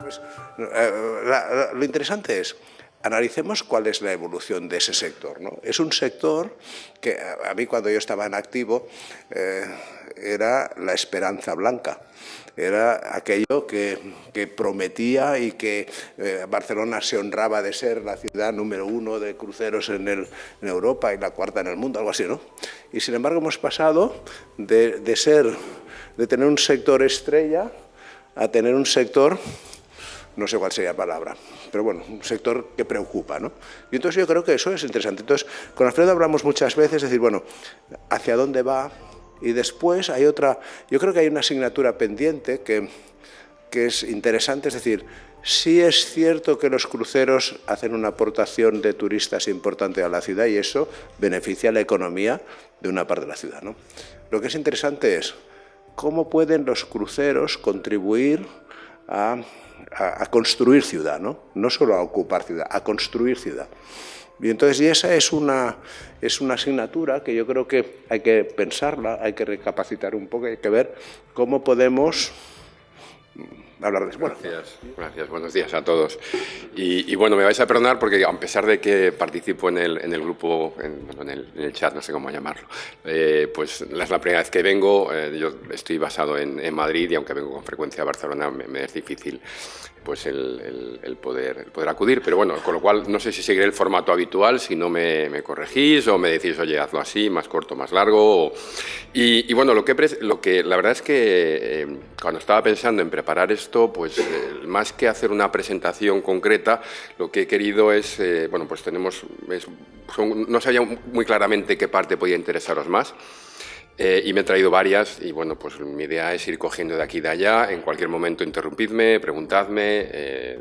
Pues, lo interesante es, analicemos cuál es la evolución de ese sector, ¿no? Es un sector que a mí cuando yo estaba en activo era la esperanza blanca. Era aquello que prometía y que Barcelona se honraba de ser la ciudad número 1 de cruceros en Europa y la 4ª en el mundo, algo así, ¿no? Y sin embargo hemos pasado de tener un sector estrella a tener un sector, no sé cuál sería la palabra, pero bueno, un sector que preocupa, ¿no? Y entonces yo creo que eso es interesante. Entonces, con Alfredo hablamos muchas veces, decir, bueno, ¿hacia dónde va? Y después hay otra, yo creo que hay una asignatura pendiente que es interesante, es decir, sí es cierto que los cruceros hacen una aportación de turistas importante a la ciudad y eso beneficia a la economía de una parte de la ciudad, ¿no? Lo que es interesante es cómo pueden los cruceros contribuir a construir ciudad, ¿no? No solo a ocupar ciudad, a construir ciudad. Y entonces, y esa es una asignatura que yo creo que hay que pensarla, hay que recapacitar un poco, hay que ver cómo podemos hablar de eso. Bueno. Gracias, buenos días a todos. Y bueno, me vais a perdonar porque a pesar de que participo en el grupo, en el chat, no sé cómo llamarlo, pues es la primera vez que vengo. Yo estoy basado en Madrid y aunque vengo con frecuencia a Barcelona me es difícil pues el poder acudir, pero bueno, con lo cual no sé si seguiré el formato habitual, si no me corregís o me decís, oye, hazlo así, más corto, más largo. Y bueno, lo que la verdad es que cuando estaba pensando en preparar esto, pues más que hacer una presentación concreta, lo que he querido es, bueno, pues no sabía muy claramente qué parte podía interesaros más. Y me he traído varias y bueno, pues mi idea es ir cogiendo de aquí y de allá. En cualquier momento interrumpidme, preguntadme,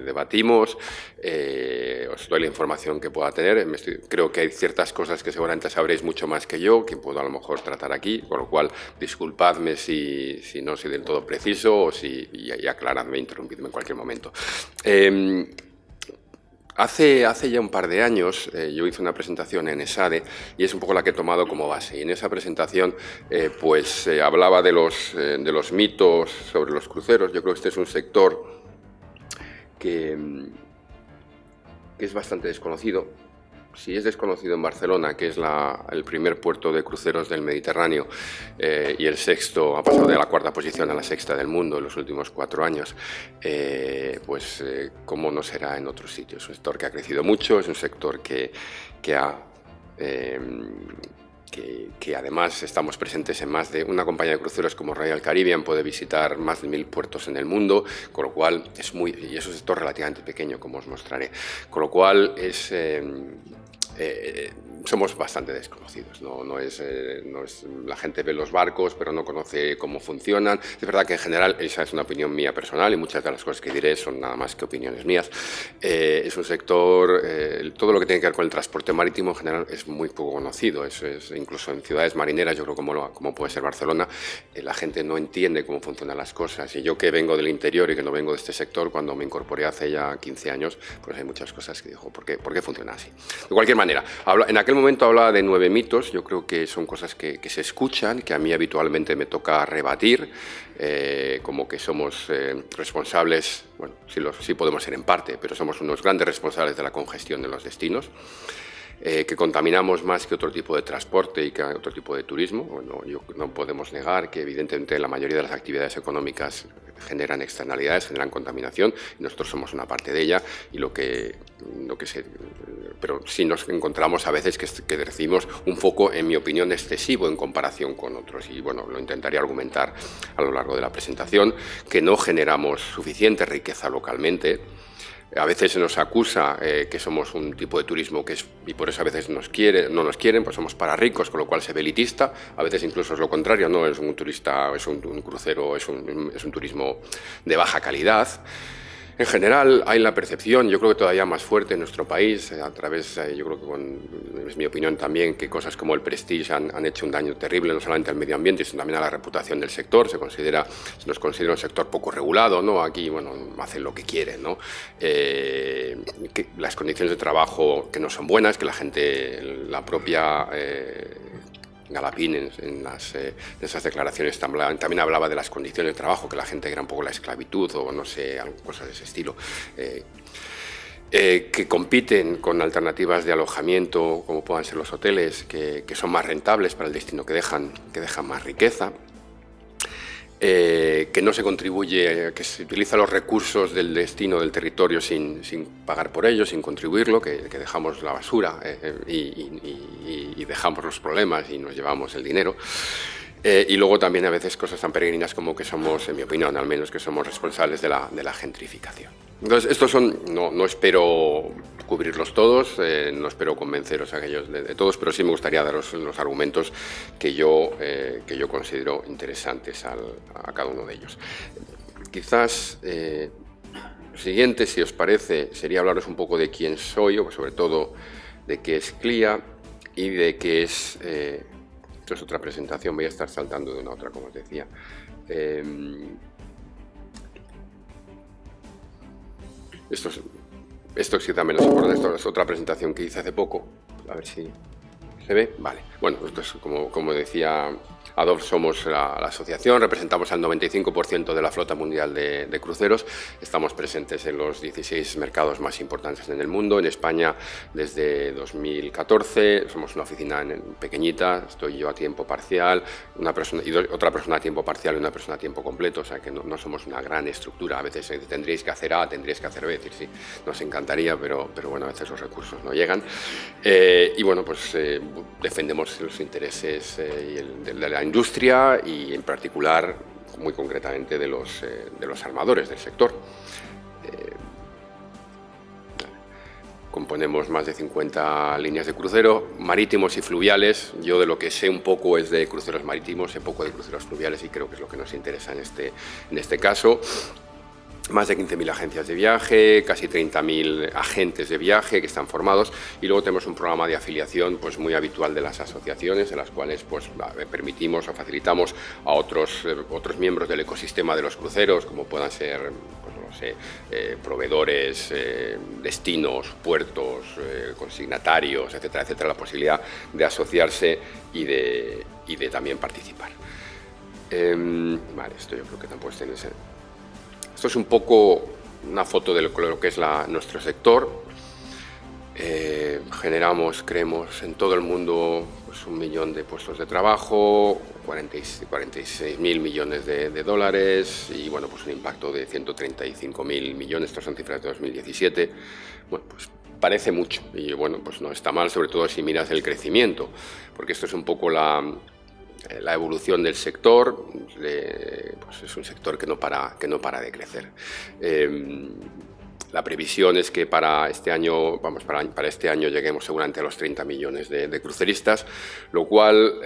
debatimos, os doy la información que pueda tener. Creo que hay ciertas cosas que seguramente sabréis mucho más que yo, que puedo a lo mejor tratar aquí, con lo cual disculpadme si no soy del todo preciso y aclaradme, interrumpidme en cualquier momento. Hace ya un par de años yo hice una presentación en ESADE y es un poco la que he tomado como base. Y en esa presentación hablaba de los mitos sobre los cruceros. Yo creo que este es un sector que es bastante desconocido. Si es desconocido en Barcelona, que es el primer puerto de cruceros del Mediterráneo y el sexto, ha pasado de la 4ª posición a la 6ª del mundo en los últimos 4 años, pues cómo no será en otros sitios. Es un sector que ha crecido mucho, es un sector que además estamos presentes en más de una compañía de cruceros como Royal Caribbean, puede visitar más de 1000 puertos en el mundo, con lo cual y es un sector relativamente pequeño, como os mostraré, con lo cual somos bastante desconocidos, no es la gente ve los barcos pero no conoce cómo funcionan. Es verdad que en general esa es una opinión mía personal y muchas de las cosas que diré son nada más que opiniones mías. Es un sector, todo lo que tiene que ver con el transporte marítimo en general es muy poco conocido. Eso es incluso en ciudades marineras, yo creo como puede ser Barcelona, la gente no entiende cómo funcionan las cosas. Y yo que vengo del interior y que no vengo de este sector, cuando me incorporé hace ya 15 años, pues hay muchas cosas que digo, ¿por qué funciona así? De cualquier manera, en aquel momento hablaba de 9 mitos. Yo creo que son cosas que se escuchan, que a mí habitualmente me toca rebatir, como que somos responsables, bueno, sí podemos ser en parte, pero somos unos grandes responsables de la congestión de los destinos, que contaminamos más que otro tipo de transporte y que otro tipo de turismo. Bueno, no podemos negar que evidentemente la mayoría de las actividades económicas generan externalidades, generan contaminación y nosotros somos una parte de ella pero sí nos encontramos a veces que recibimos un foco, en mi opinión, excesivo en comparación con otros y bueno, lo intentaré argumentar a lo largo de la presentación, que no generamos suficiente riqueza localmente. A veces se nos acusa que somos un tipo de turismo y por eso a veces no nos quieren, pues somos para ricos, con lo cual se ve elitista. A veces incluso es lo contrario, no es un turista, es un crucero, es un turismo de baja calidad. En general hay la percepción, yo creo que todavía más fuerte en nuestro país, a través, yo creo que es mi opinión también, que cosas como el Prestige han hecho un daño terrible no solamente al medio ambiente, sino también a la reputación del sector. Se nos considera un sector poco regulado, ¿no? Aquí, bueno, hacen lo que quieren, ¿no? Que las condiciones de trabajo que no son buenas, que la gente, la propia Galapín en esas declaraciones también hablaba de las condiciones de trabajo, que la gente era un poco la esclavitud o no sé, cosas de ese estilo. Que compiten con alternativas de alojamiento, como puedan ser los hoteles, que son más rentables para el destino, que dejan más riqueza. Que no se contribuye, que se utiliza los recursos del destino, del territorio, sin pagar por ello, sin contribuirlo, que dejamos la basura y dejamos los problemas y nos llevamos el dinero. Y luego también a veces cosas tan peregrinas como que somos, en mi opinión al menos, que somos responsables de la gentrificación. Entonces, estos son, no espero cubrirlos todos, no espero convenceros a aquellos de todos, pero sí me gustaría daros los argumentos que yo considero interesantes a cada uno de ellos. Quizás lo siguiente, si os parece, sería hablaros un poco de quién soy, o sobre todo de qué es CLIA y de qué es... esto es otra presentación, voy a estar saltando de una a otra, como os decía. Esto sí también os acuerdo, esto es otra presentación que hice hace poco, a ver si se ve, vale. Bueno, esto es como decía ADOF, somos la asociación, representamos al 95% de la flota mundial de cruceros, estamos presentes en los 16 mercados más importantes en el mundo, en España desde 2014, somos una oficina pequeñita, estoy yo a tiempo parcial, otra persona a tiempo parcial y una persona a tiempo completo, o sea que no somos una gran estructura, a veces tendríais que hacer A, tendríais que hacer B, es decir, sí, nos encantaría, pero bueno, a veces los recursos no llegan. Y bueno, pues defendemos los intereses de la industria y en particular, muy concretamente, de los armadores del sector. Componemos más de 50 líneas de crucero, marítimos y fluviales. Yo de lo que sé un poco es de cruceros marítimos, sé poco de cruceros fluviales y creo que es lo que nos interesa en este caso. Más de 15.000 agencias de viaje, casi 30.000 agentes de viaje que están formados y luego tenemos un programa de afiliación pues muy habitual de las asociaciones en las cuales pues permitimos o facilitamos a otros miembros del ecosistema de los cruceros, como puedan ser pues, no sé, proveedores, destinos, puertos, consignatarios, etcétera, etcétera, la posibilidad de asociarse y de también participar. Vale, esto yo creo que tampoco está en ese... Esto es un poco una foto de lo que es nuestro sector. Creemos en todo el mundo pues, 1 millón de puestos de trabajo, 46.000 millones de dólares y bueno, pues un impacto de 135.000 millones, estas son cifras de 2017. Bueno, pues parece mucho y bueno, pues no está mal, sobre todo si miras el crecimiento, porque esto es un poco la evolución del sector, pues es un sector que no para de crecer. La previsión es que para este año, para este año lleguemos seguramente a los 30 millones de cruceristas, lo cual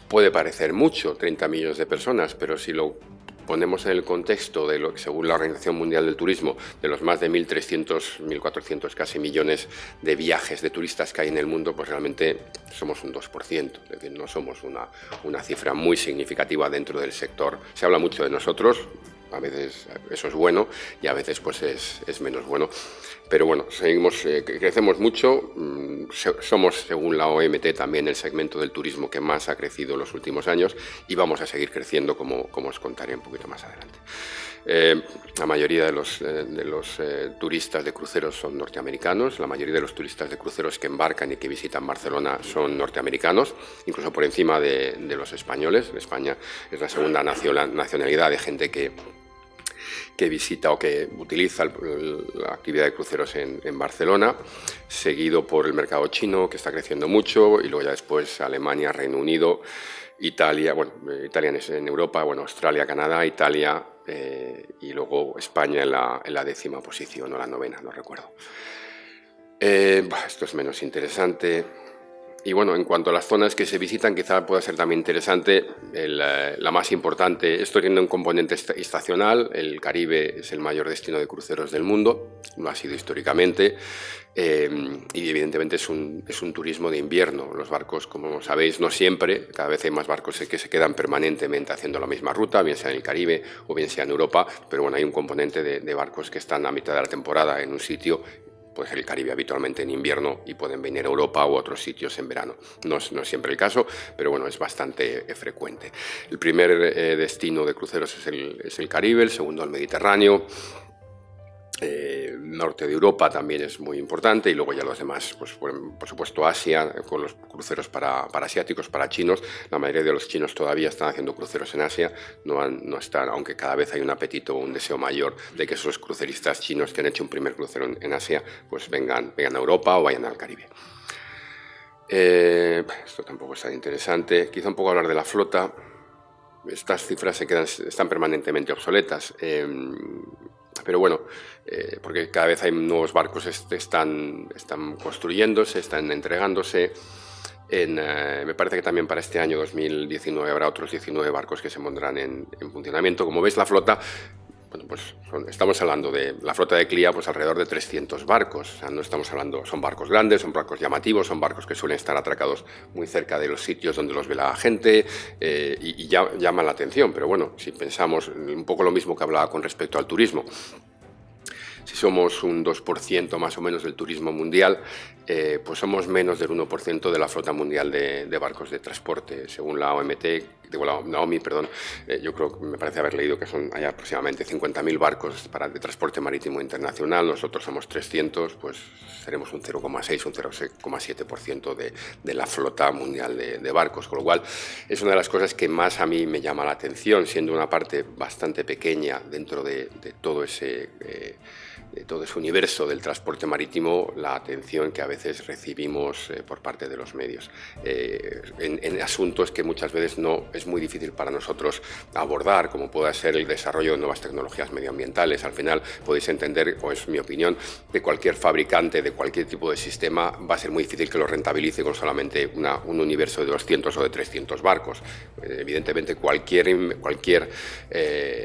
puede parecer mucho, 30 millones de personas, pero si lo ponemos en el contexto de lo que, según la Organización Mundial del Turismo, de los más de 1.300, 1.400 casi millones de viajes de turistas que hay en el mundo, pues realmente somos un 2%, es decir, no somos una cifra muy significativa dentro del sector. Se habla mucho de nosotros, a veces eso es bueno y a veces pues es menos bueno. Pero bueno, crecemos mucho, somos, según la OMT, también el segmento del turismo que más ha crecido en los últimos años y vamos a seguir creciendo, como os contaré un poquito más adelante. La mayoría de los turistas de cruceros son norteamericanos, la mayoría de los turistas de cruceros que embarcan y que visitan Barcelona son norteamericanos, incluso por encima de los españoles. España es la segunda nacionalidad de gente que visita o que utiliza la actividad de cruceros en Barcelona, seguido por el mercado chino, que está creciendo mucho, y luego ya después Alemania, Reino Unido, Italia, bueno, Italia en Europa, bueno, Australia, Canadá, Italia, y luego España en la 10ª posición, o la 9ª, no recuerdo. Esto es menos interesante. Y bueno, en cuanto a las zonas que se visitan, quizá pueda ser también interesante la más importante. Esto tiene un componente estacional. El Caribe es el mayor destino de cruceros del mundo, lo ha sido históricamente, y evidentemente es un turismo de invierno. Los barcos, como sabéis, no siempre, cada vez hay más barcos que se quedan permanentemente haciendo la misma ruta, bien sea en el Caribe o bien sea en Europa, pero bueno, hay un componente de barcos que están a mitad de la temporada en un sitio puede ser el Caribe habitualmente en invierno y pueden venir a Europa u otros sitios en verano. No es siempre el caso, pero bueno, es bastante frecuente. El primer destino de cruceros es el Caribe, el segundo el Mediterráneo. Norte de Europa también es muy importante, y luego ya los demás, pues por supuesto Asia, con los cruceros para asiáticos, para chinos. La mayoría de los chinos todavía están haciendo cruceros en Asia, no están, aunque cada vez hay un apetito, un deseo mayor de que esos cruceristas chinos que han hecho un primer crucero en Asia, pues vengan a Europa o vayan al Caribe. Esto tampoco es tan interesante. Quizá un poco hablar de la flota. Estas cifras están permanentemente obsoletas. Pero bueno, porque cada vez hay nuevos barcos, están construyéndose, están entregándose. Me parece que también para este año 2019 habrá otros 19 barcos que se pondrán en funcionamiento. Como veis, la flota, bueno, pues estamos hablando de la flota de CLIA, pues alrededor de 300 barcos. O sea, no estamos hablando, son barcos grandes, son barcos llamativos, son barcos que suelen estar atracados muy cerca de los sitios donde los ve la gente, y ya llaman la atención. Pero bueno, si pensamos un poco lo mismo que hablaba con respecto al turismo, si somos un 2% más o menos del turismo mundial, pues somos menos del 1% de la flota mundial de barcos de transporte. Según la OMI, yo creo que me parece haber leído que hay aproximadamente 50.000 barcos de transporte marítimo internacional. Nosotros somos 300, pues seremos un 0,6, un 0,7% de la flota mundial de barcos, con lo cual es una de las cosas que más a mí me llama la atención, siendo una parte bastante pequeña dentro de todo ese universo del transporte marítimo, la atención que a veces recibimos por parte de los medios en asuntos que muchas veces no es muy difícil para nosotros abordar, como pueda ser el desarrollo de nuevas tecnologías medioambientales. Al final podéis entender, o es mi opinión, que cualquier fabricante de cualquier tipo de sistema va a ser muy difícil que lo rentabilice con solamente un universo de 200 o de 300 barcos. Evidentemente cualquier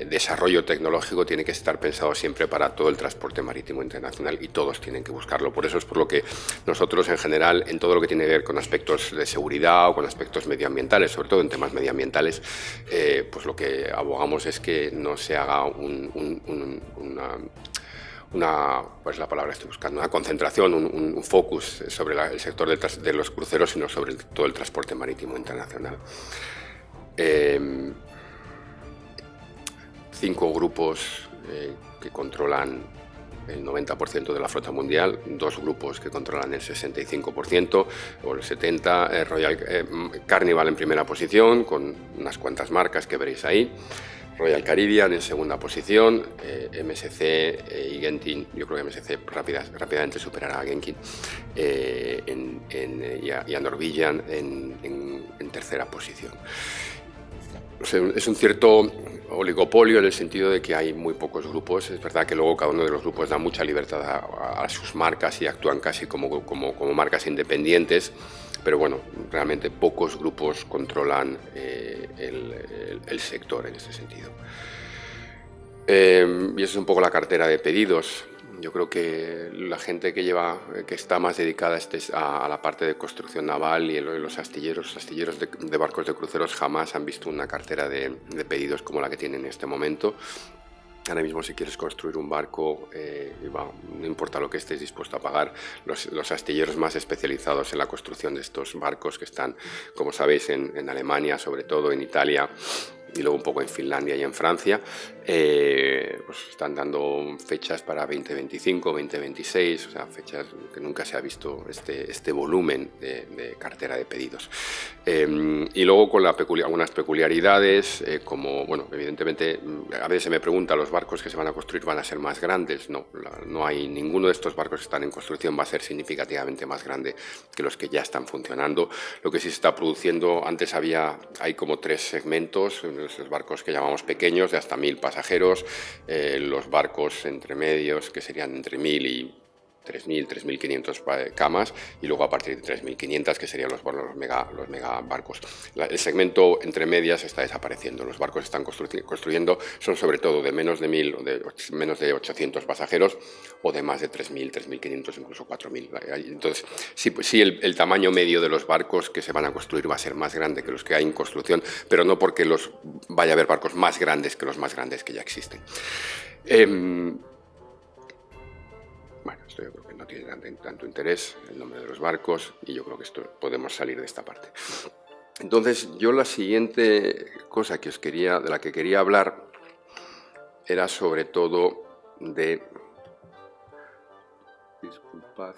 desarrollo tecnológico tiene que estar pensado siempre para todo el transporte marítimo internacional, y todos tienen que buscarlo. Por eso es por lo que nosotros, en general, en todo lo que tiene que ver con aspectos de seguridad o con aspectos medioambientales, sobre todo en temas medioambientales, pues lo que abogamos es que no se haga pues la palabra estoy buscando, una concentración, un focus sobre el sector de los cruceros, sino sobre todo el transporte marítimo internacional. 5 grupos que controlan el 90% de la flota mundial, 2 grupos que controlan el 65% o el 70%, Carnival en primera posición, con unas cuantas marcas que veréis ahí, Royal Caribbean en segunda posición, MSC y Genting. Yo creo que MSC rápidamente superará a Genting, y a Norwegian en tercera posición. Es un cierto oligopolio en el sentido de que hay muy pocos grupos. Es verdad que luego cada uno de los grupos da mucha libertad a sus marcas y actúan casi como marcas independientes, pero bueno, realmente pocos grupos controlan el sector en ese sentido. Y esa es un poco la cartera de pedidos. Yo creo que la gente que está más dedicada a la parte de construcción naval y los astilleros de barcos de cruceros jamás han visto una cartera de pedidos como la que tienen en este momento. Ahora mismo, si quieres construir un barco, no importa lo que estés dispuesto a pagar, los astilleros más especializados en la construcción de estos barcos, que están, como sabéis, en Alemania, sobre todo en Italia, y luego un poco en Finlandia y en Francia, pues están dando fechas para 2025, 2026, o sea, fechas que nunca se ha visto este volumen de cartera de pedidos. Y luego con algunas peculiaridades, como, bueno, evidentemente, a veces se me pregunta, ¿los barcos que se van a construir van a ser más grandes? No hay ninguno de estos barcos que están en construcción va a ser significativamente más grande que los que ya están funcionando. Lo que sí se está produciendo, antes hay como 3 segmentos, los barcos que llamamos pequeños, de hasta 1.000 pasajeros, los barcos entre medios, que serían entre 1.000 y 3.000, 3.500 camas, y luego a partir de 3.500, que serían los mega barcos. El segmento entre medias está desapareciendo. Los barcos que están construyendo son sobre todo de menos de 1.000 o de menos de 800 pasajeros, o de más de 3.000, 3.500, incluso 4.000. Entonces, sí, el tamaño medio de los barcos que se van a construir va a ser más grande que los que hay en construcción, pero no porque vaya a haber barcos más grandes que los más grandes que ya existen. Bueno, esto yo creo que no tiene tanto interés, el nombre de los barcos, y yo creo que podemos salir de esta parte. Entonces, yo la siguiente cosa de la que quería hablar era sobre todo de... Disculpad.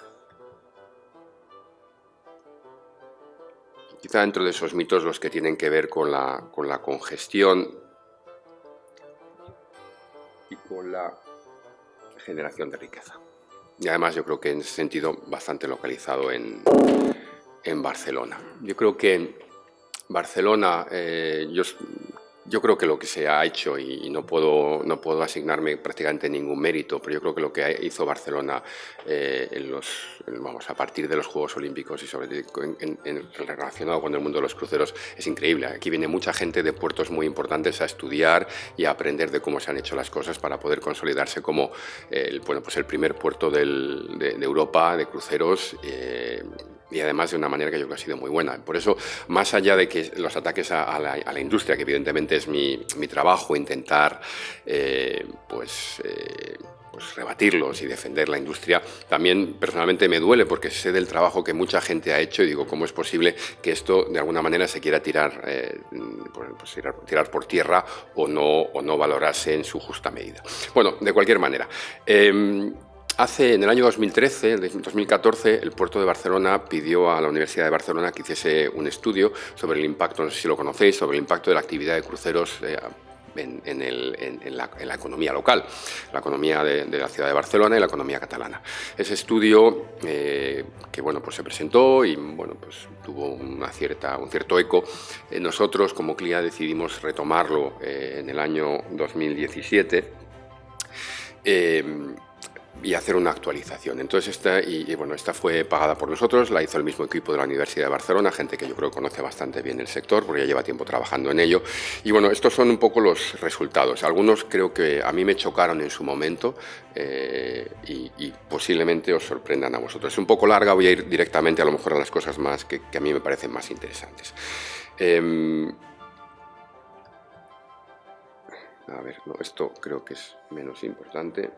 Quizá dentro de esos mitos los que tienen que ver con la congestión y con la generación de riqueza. Y además yo creo que en ese sentido bastante localizado en Barcelona. Yo creo que Barcelona, yo creo que lo que se ha hecho, y no puedo asignarme prácticamente ningún mérito, pero yo creo que lo que hizo Barcelona a partir de los Juegos Olímpicos y sobre todo relacionado con el mundo de los cruceros es increíble. Aquí viene mucha gente de puertos muy importantes a estudiar y a aprender de cómo se han hecho las cosas para poder consolidarse como el primer puerto de Europa de cruceros. Y además de una manera que yo creo que ha sido muy buena. Por eso, más allá de que los ataques a la industria, que evidentemente es mi trabajo, intentar rebatirlos y defender la industria, también personalmente me duele porque sé del trabajo que mucha gente ha hecho y digo, ¿cómo es posible que esto de alguna manera se quiera tirar por tierra o no valorarse en su justa medida? Bueno, de cualquier manera... en el año 2013, en 2014, el puerto de Barcelona pidió a la Universidad de Barcelona que hiciese un estudio sobre el impacto, no sé si lo conocéis, sobre el impacto de la actividad de cruceros en la economía local, la economía de la ciudad de Barcelona y la economía catalana. Ese estudio se presentó y tuvo un cierto eco. Nosotros como CLIA decidimos retomarlo en el año 2017 y hacer una actualización. Entonces esta fue pagada por nosotros, la hizo el mismo equipo de la Universidad de Barcelona, gente que yo creo que conoce bastante bien el sector porque ya lleva tiempo trabajando en ello. Y bueno, estos son un poco los resultados. Algunos creo que a mí me chocaron en su momento y posiblemente os sorprendan a vosotros. Es un poco larga, voy a ir directamente a lo mejor a las cosas más que a mí me parecen más interesantes. Esto creo que es menos importante.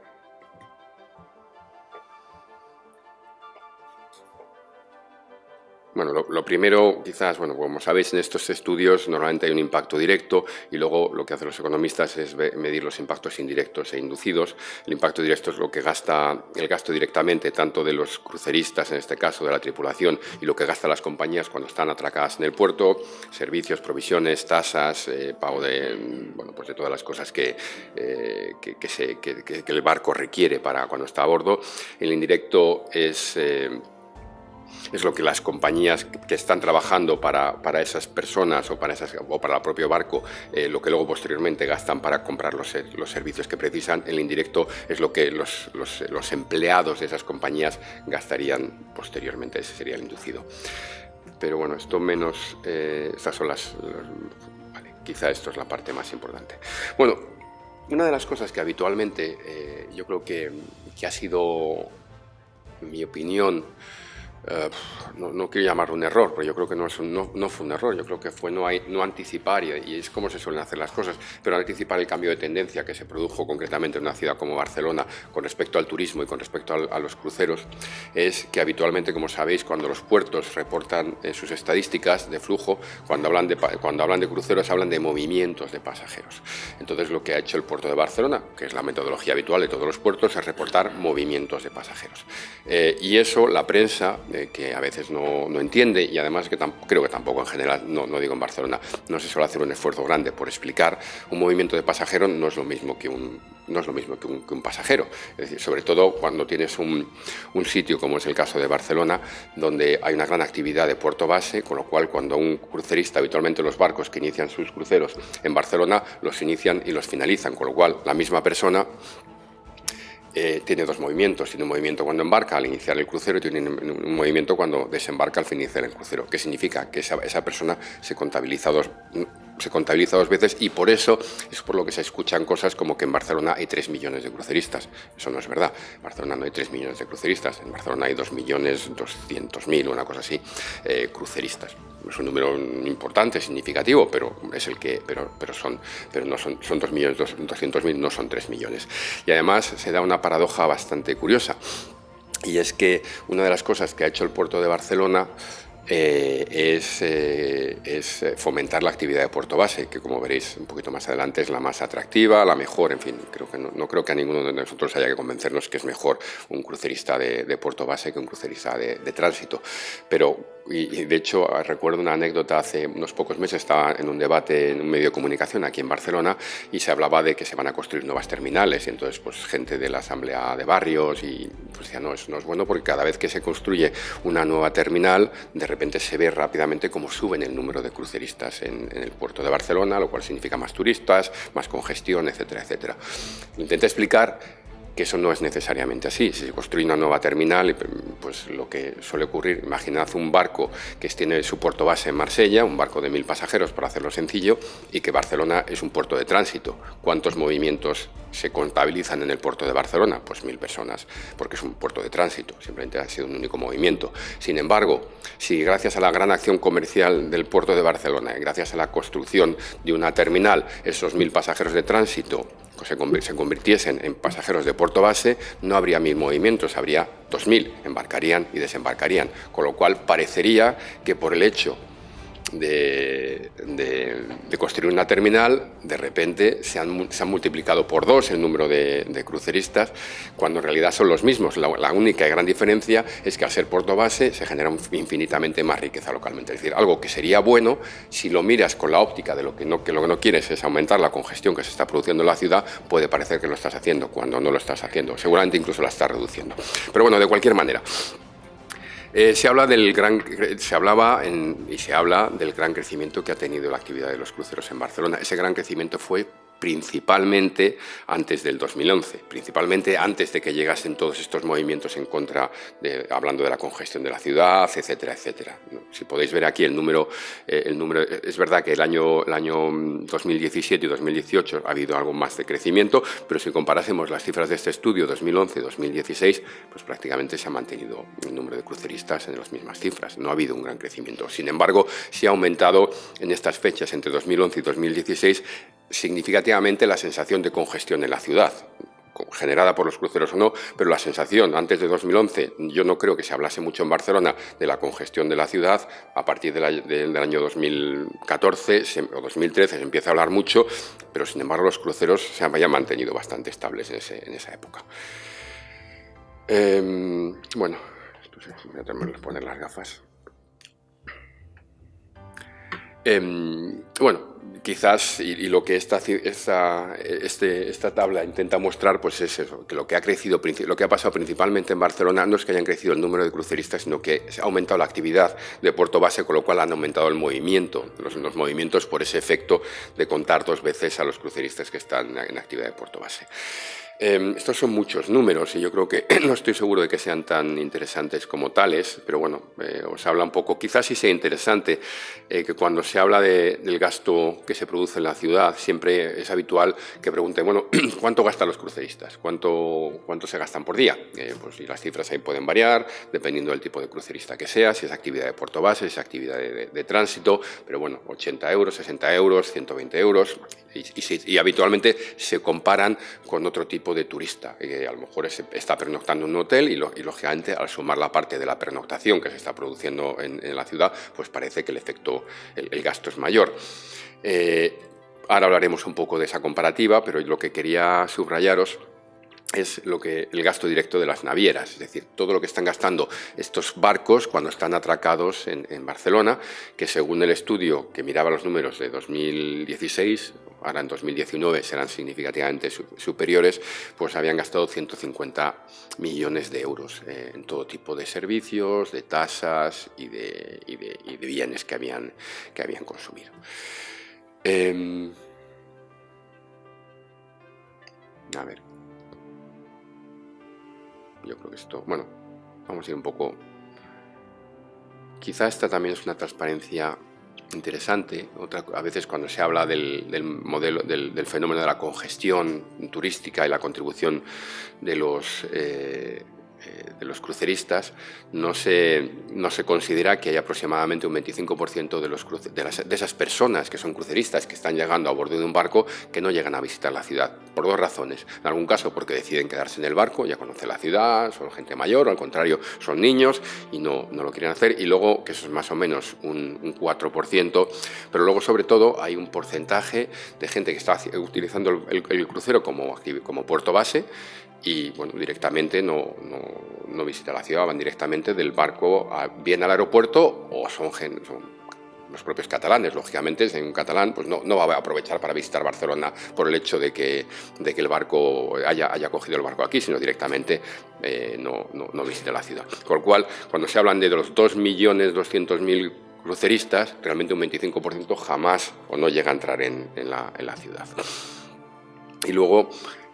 Bueno, lo primero, quizás, como sabéis, en estos estudios normalmente hay un impacto directo y luego lo que hacen los economistas es medir los impactos indirectos e inducidos. El impacto directo es lo que gasta el gasto directamente, tanto de los cruceristas, en este caso de la tripulación, y lo que gastan las compañías cuando están atracadas en el puerto, servicios, provisiones, tasas, pago de todas las cosas que el barco requiere para cuando está a bordo. El indirecto es lo que las compañías que están trabajando para esas personas o para el propio barco, lo que luego posteriormente gastan para comprar los servicios que precisan. El indirecto es lo que los empleados de esas compañías gastarían posteriormente. Ese sería el inducido. Pero bueno, esto menos... estas son quizá esto es la parte más importante. Bueno, una de las cosas que habitualmente yo creo que ha sido, en mi opinión, no quiero llamarlo un error, pero yo creo que no fue un error. Yo creo que fue no anticipar, y es como se suelen hacer las cosas, pero anticipar el cambio de tendencia que se produjo concretamente en una ciudad como Barcelona con respecto al turismo y con respecto a los cruceros. Es que habitualmente, como sabéis, cuando los puertos reportan sus estadísticas de flujo, cuando hablan de cruceros hablan de movimientos de pasajeros. Entonces lo que ha hecho el puerto de Barcelona, que es la metodología habitual de todos los puertos, es reportar movimientos de pasajeros. Y eso la prensa, que a veces no entiende, y además creo que tampoco en general, no digo en Barcelona, no se suele hacer un esfuerzo grande por explicar. Un movimiento de pasajero no es lo mismo que un pasajero. Es decir, sobre todo cuando tienes un sitio como es el caso de Barcelona, donde hay una gran actividad de puerto base, con lo cual cuando un crucerista, habitualmente los barcos que inician sus cruceros en Barcelona, los inician y los finalizan, con lo cual la misma persona tiene dos movimientos. Tiene un movimiento cuando embarca al iniciar el crucero y tiene un movimiento cuando desembarca al finalizar el crucero. ¿Qué significa? Que esa persona se contabiliza dos veces, y por eso es por lo que se escuchan cosas como que en Barcelona hay 3 millones de cruceristas. Eso no es verdad. En Barcelona no hay 3 millones de cruceristas. En Barcelona hay 2.200.000, una cosa así, cruceristas. Es un número importante, significativo, pero es el que, son 2.200.000, no son 3 millones. Y además se da una paradoja bastante curiosa. y es que una de las cosas que ha hecho el puerto de Barcelona es fomentar la actividad de puerto base, que como veréis un poquito más adelante es la más atractiva, la mejor, en fin, creo que no creo que a ninguno de nosotros haya que convencernos que es mejor un crucerista de puerto base que un crucerista de tránsito, pero y de hecho recuerdo una anécdota, hace unos pocos meses estaba en un debate en un medio de comunicación aquí en Barcelona y se hablaba de que se van a construir nuevas terminales, y entonces pues gente de la asamblea de barrios y pues decía no es bueno porque cada vez que se construye una nueva terminal de repente se ve rápidamente cómo suben el número de cruceristas en el puerto de Barcelona, lo cual significa más turistas, más congestión, etcétera, etcétera. Intenté explicar que eso no es necesariamente así. Si se construye una nueva terminal, pues lo que suele ocurrir, imaginad un barco que tiene su puerto base en Marsella, un barco de 1000 pasajeros, para hacerlo sencillo, y que Barcelona es un puerto de tránsito. ¿Cuántos movimientos se contabilizan en el puerto de Barcelona? Pues 1000 personas, porque es un puerto de tránsito, simplemente ha sido un único movimiento. Sin embargo, si gracias a la gran acción comercial del puerto de Barcelona y gracias a la construcción de una terminal, esos 1000 pasajeros de tránsito se convirtiesen en pasajeros de puerto base, no habría 1000 movimientos, habría 2000, embarcarían y desembarcarían, con lo cual parecería que por el hecho de construir una terminal, de repente se han multiplicado por 2 el número de cruceristas, cuando en realidad son los mismos. La única y gran diferencia es que al ser puerto base se genera infinitamente más riqueza localmente. Es decir, algo que sería bueno si lo miras con la óptica de lo que no quieres es aumentar la congestión que se está produciendo en la ciudad, puede parecer que lo estás haciendo cuando no lo estás haciendo. Seguramente incluso la estás reduciendo. Pero bueno, de cualquier manera, se habla del se habla del gran crecimiento que ha tenido la actividad de los cruceros en Barcelona. Ese gran crecimiento fue principalmente antes del 2011, principalmente antes de que llegasen todos estos movimientos en contra, hablando de la congestión de la ciudad, etcétera, etcétera. Si podéis ver aquí el número, es verdad que el año 2017 y 2018 ha habido algo más de crecimiento, pero si comparásemos las cifras de este estudio 2011-2016, pues prácticamente se ha mantenido el número de cruceristas en las mismas cifras, no ha habido un gran crecimiento. Sin embargo, sí ha aumentado en estas fechas, entre 2011 y 2016, significativamente la sensación de congestión en la ciudad, generada por los cruceros o no, pero la sensación antes de 2011, yo no creo que se hablase mucho en Barcelona de la congestión de la ciudad. A partir del año 2014 o 2013 se empieza a hablar mucho, pero sin embargo los cruceros se habían mantenido bastante estables en esa época. Bueno, voy a tener que poner las gafas. Bueno, quizás, y lo que esta tabla intenta mostrar, pues es eso, que lo que ha pasado principalmente en Barcelona no es que hayan crecido el número de cruceristas, sino que se ha aumentado la actividad de puerto base, con lo cual han aumentado el movimiento, los movimientos por ese efecto de contar 2 veces a los cruceristas que están en actividad de puerto base. Estos son muchos números y yo creo que no estoy seguro de que sean tan interesantes como tales, pero bueno, os habla un poco. Quizás sí sea interesante que cuando se habla del gasto que se produce en la ciudad, siempre es habitual que pregunten, bueno, ¿cuánto gastan los cruceristas? ¿Cuánto se gastan por día? Pues y las cifras ahí pueden variar, dependiendo del tipo de crucerista que sea, si es actividad de puerto base, si es actividad de tránsito, pero bueno, 80 euros, 60 euros, 120 euros, y habitualmente se comparan con otro tipo de turista, que a lo mejor está pernoctando en un hotel y lógicamente al sumar la parte de la pernoctación que se está produciendo en la ciudad, pues parece que el gasto es mayor. Ahora hablaremos un poco de esa comparativa, pero lo que quería subrayaros es el gasto directo de las navieras, es decir, todo lo que están gastando estos barcos cuando están atracados en Barcelona, que según el estudio que miraba los números de 2016, ahora en 2019 serán significativamente superiores, pues habían gastado 150 millones de euros en todo tipo de servicios, de tasas y de bienes que habían consumido. A ver. Yo creo que esto, bueno, vamos a ir un poco. Quizá esta también es una transparencia interesante. A veces cuando se habla del modelo, del fenómeno de la congestión turística y la contribución de los cruceristas, no se considera que hay aproximadamente un 25% de esas personas que son cruceristas, que están llegando a bordo de un barco, que no llegan a visitar la ciudad, por dos razones. En algún caso porque deciden quedarse en el barco, ya conocen la ciudad, son gente mayor, o al contrario, son niños y no lo quieren hacer, y luego, que eso es más o menos un 4%, pero luego sobre todo hay un porcentaje de gente que está utilizando el crucero como puerto base, y bueno, directamente no visita la ciudad, van directamente del barco bien al aeropuerto, o son los propios catalanes. Lógicamente, si hay un catalán, pues no va a aprovechar para visitar Barcelona por el hecho de que el barco haya cogido el barco aquí, sino directamente no visita la ciudad. Con lo cual, cuando se hablan de los 2.200.000 cruceristas, realmente un 25% jamás o no llega a entrar en la ciudad. Y luego,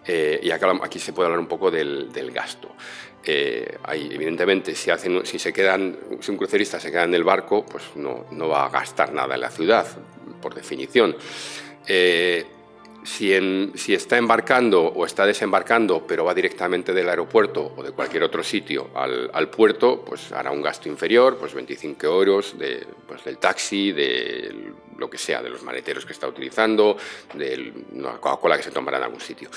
y aquí se puede hablar un poco del gasto. Evidentemente, si un crucerista se queda en el barco, pues no va a gastar nada en la ciudad, por definición. Si está embarcando o está desembarcando, pero va directamente del aeropuerto o de cualquier otro sitio al puerto, pues hará un gasto inferior, pues 25 euros del taxi, de lo que sea, de los maleteros que está utilizando, de la Coca-Cola que se tomará en algún sitio.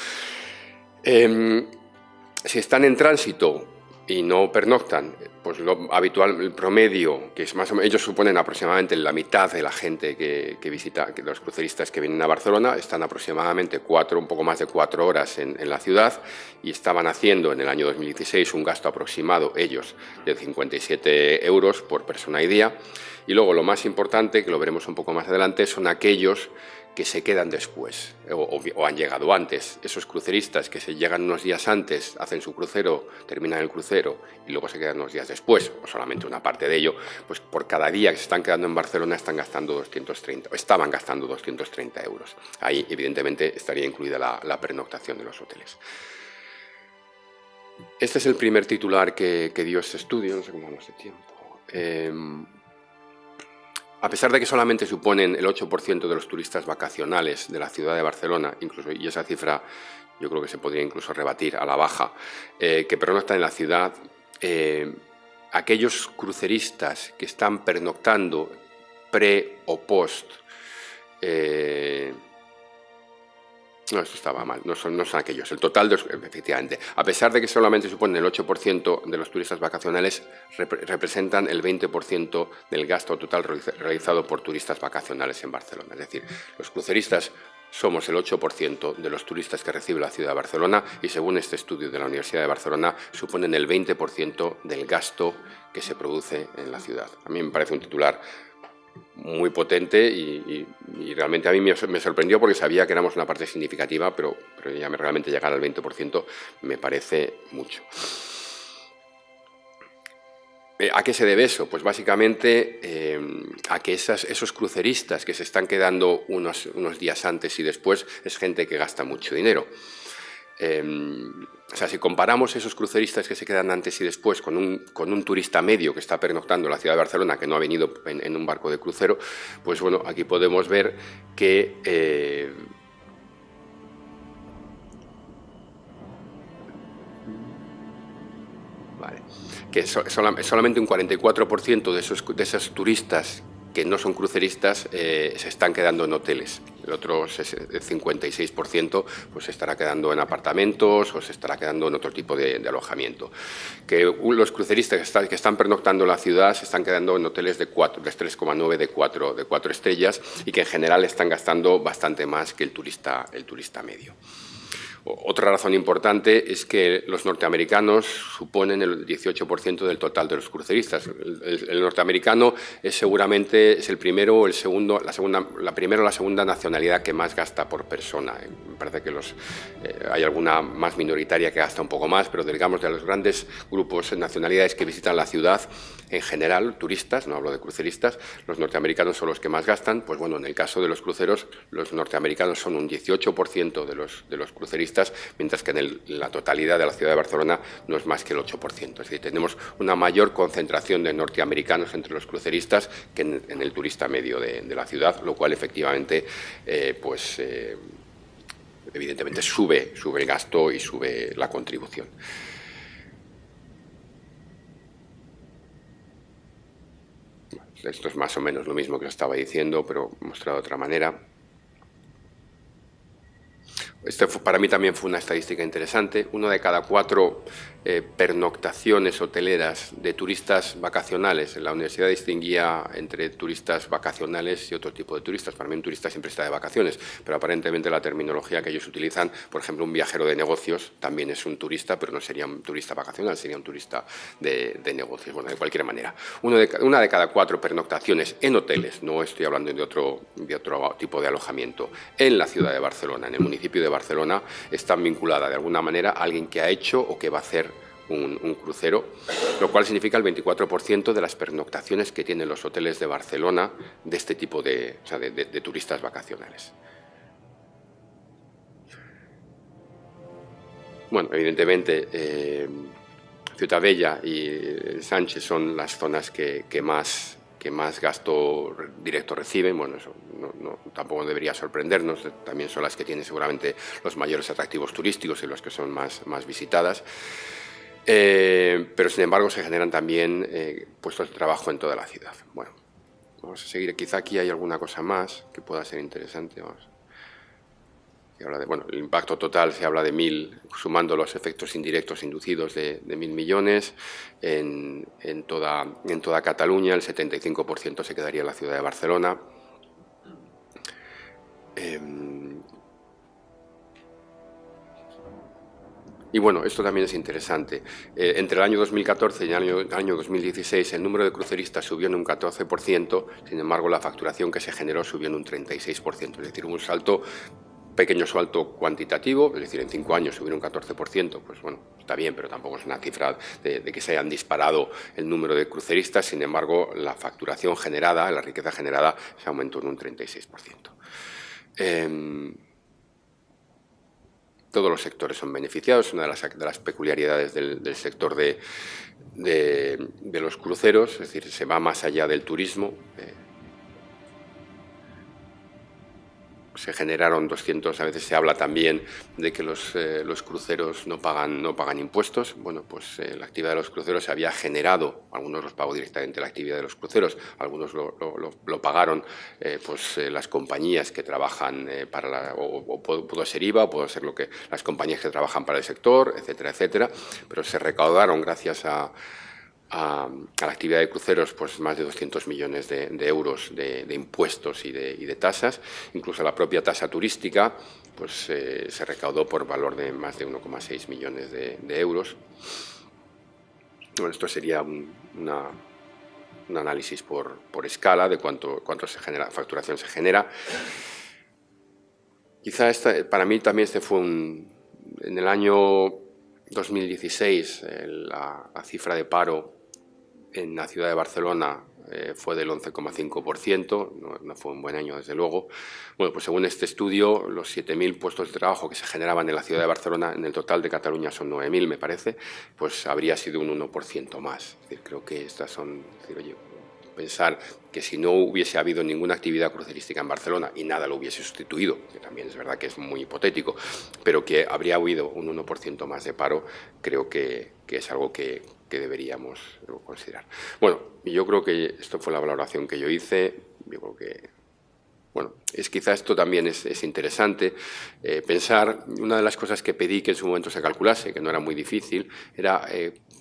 Si están en tránsito y no pernoctan, pues lo habitual, el promedio, que es más o menos, ellos suponen aproximadamente la mitad de la gente que visita, los cruceristas que vienen a Barcelona, están aproximadamente un poco más de 4 horas en la ciudad, y estaban haciendo en el año 2016 un gasto aproximado, ellos, de 57 euros por persona y día. Y luego lo más importante, que lo veremos un poco más adelante, son aquellos que se quedan después o han llegado antes. Esos cruceristas que se llegan unos días antes, hacen su crucero, terminan el crucero y luego se quedan unos días después, o solamente una parte de ello, pues por cada día que se están quedando en Barcelona estaban gastando 230 euros. Ahí, evidentemente, estaría incluida la pernoctación de los hoteles. Este es el primer titular que dio este estudio, no sé cómo vamos de tiempo. A pesar de que solamente suponen el 8% de los turistas vacacionales de la ciudad de Barcelona, incluso, y esa cifra yo creo que se podría incluso rebatir a la baja, que pernoctan en la ciudad, aquellos cruceristas que están pernoctando pre o post, no, esto estaba mal, no son aquellos. El total, efectivamente, a pesar de que solamente suponen el 8% de los turistas vacacionales, representan el 20% del gasto total realizado por turistas vacacionales en Barcelona. Es decir, los cruceristas somos el 8% de los turistas que recibe la ciudad de Barcelona, y según este estudio de la Universidad de Barcelona, suponen el 20% del gasto que se produce en la ciudad. A mí me parece un titular muy potente y realmente a mí me sorprendió, porque sabía que éramos una parte significativa, pero ya realmente llegar al 20% me parece mucho. ¿A qué se debe eso? Pues básicamente a que esos cruceristas que se están quedando unos días antes y después es gente que gasta mucho dinero. O sea, si comparamos esos cruceristas que se quedan antes y después con un turista medio que está pernoctando en la ciudad de Barcelona, que no ha venido en un barco de crucero, pues bueno, aquí podemos ver que solamente un 44% de esos turistas que no son cruceristas se están quedando en hoteles. El otro 56% pues se estará quedando en apartamentos o se estará quedando en otro tipo de alojamiento. Que los cruceristas que están pernoctando en la ciudad se están quedando en hoteles de 3,9 de 4 estrellas, y que en general están gastando bastante más que el turista medio. Otra razón importante es que los norteamericanos suponen el 18% del total de los cruceristas. El norteamericano seguramente es el primero o el segundo, la primera o la segunda nacionalidad que más gasta por persona. Me parece que hay alguna más minoritaria que gasta un poco más, pero digamos de los grandes grupos de nacionalidades que visitan la ciudad, en general, turistas, no hablo de cruceristas, los norteamericanos son los que más gastan. Pues bueno, en el caso de los cruceros, los norteamericanos son un 18% de los cruceristas, mientras que en la totalidad de la ciudad de Barcelona no es más que el 8%. Es decir, tenemos una mayor concentración de norteamericanos entre los cruceristas que en el turista medio de la ciudad, lo cual efectivamente evidentemente sube el gasto y sube la contribución. esto es más o menos lo mismo que os estaba diciendo, pero mostrado de otra manera. Para mí también fue una estadística interesante. 1 de cada 4 pernoctaciones hoteleras de turistas vacacionales. La universidad distinguía entre turistas vacacionales y otro tipo de turistas. Para mí un turista siempre está de vacaciones, pero aparentemente la terminología que ellos utilizan, por ejemplo, un viajero de negocios también es un turista, pero no sería un turista vacacional, sería un turista de negocios. Bueno, de cualquier manera. Una de cada 4 pernoctaciones en hoteles, no estoy hablando de otro tipo de alojamiento, en la ciudad de Barcelona, en el municipio de Barcelona, están vinculadas de alguna manera a alguien que ha hecho o que va a hacer un crucero, lo cual significa el 24% de las pernoctaciones que tienen los hoteles de Barcelona de este tipo de turistas vacacionales. Bueno, evidentemente, Ciutadella y Sánchez son las zonas que más gasto directo reciben. Bueno, eso tampoco debería sorprendernos, también son las que tienen seguramente los mayores atractivos turísticos y las que son más visitadas. Pero sin embargo se generan también puestos de trabajo en toda la ciudad. Bueno, vamos a seguir. Quizá aquí hay alguna cosa más que pueda ser interesante. Vamos. Se habla bueno, el impacto total se habla de 1.000, sumando los efectos indirectos inducidos de 1.000 millones. En toda Cataluña el 75% se quedaría en la ciudad de Barcelona. Y bueno, esto también es interesante. Entre el año 2014 y el año 2016 el número de cruceristas subió en un 14%, sin embargo la facturación que se generó subió en un 36%, es decir, un pequeño salto cuantitativo, es decir, en 5 años subir un 14%, pues bueno, está bien, pero tampoco es una cifra de que se hayan disparado el número de cruceristas, sin embargo la facturación generada, la riqueza generada se aumentó en un 36%. Todos los sectores son beneficiados, es una de las peculiaridades del sector de los cruceros, es decir, se va más allá del turismo. Se generaron 200, a veces se habla también de que los cruceros no pagan impuestos. Bueno, pues la actividad de los cruceros se había generado, algunos los pagó directamente la actividad de los cruceros, algunos lo pagaron las compañías que trabajan o pudo ser IVA, o pudo ser las compañías que trabajan para el sector, etcétera, etcétera, pero se recaudaron gracias a la actividad de cruceros pues más de 200 millones de euros de impuestos y de tasas. Incluso la propia tasa turística pues se recaudó por valor de más de 1,6 millones de euros. Bueno, esto sería un análisis por escala de cuánto facturación se genera. Quizá para mí también fue en el año 2016 la cifra de paro en la ciudad de Barcelona fue del 11,5%, no fue un buen año desde luego. Bueno, pues según este estudio, los 7.000 puestos de trabajo que se generaban en la ciudad de Barcelona, en el total de Cataluña son 9.000 me parece, pues habría sido un 1% más. Es decir, creo que estas son, pensar que si no hubiese habido ninguna actividad crucerística en Barcelona y nada lo hubiese sustituido, que también es verdad que es muy hipotético, pero que habría habido un 1% más de paro, creo que es algo que deberíamos considerar. Bueno, yo creo que esto fue la valoración que yo hice. Yo creo que, bueno, quizá esto también es interesante pensar. Una de las cosas que pedí que en su momento se calculase, que no era muy difícil, era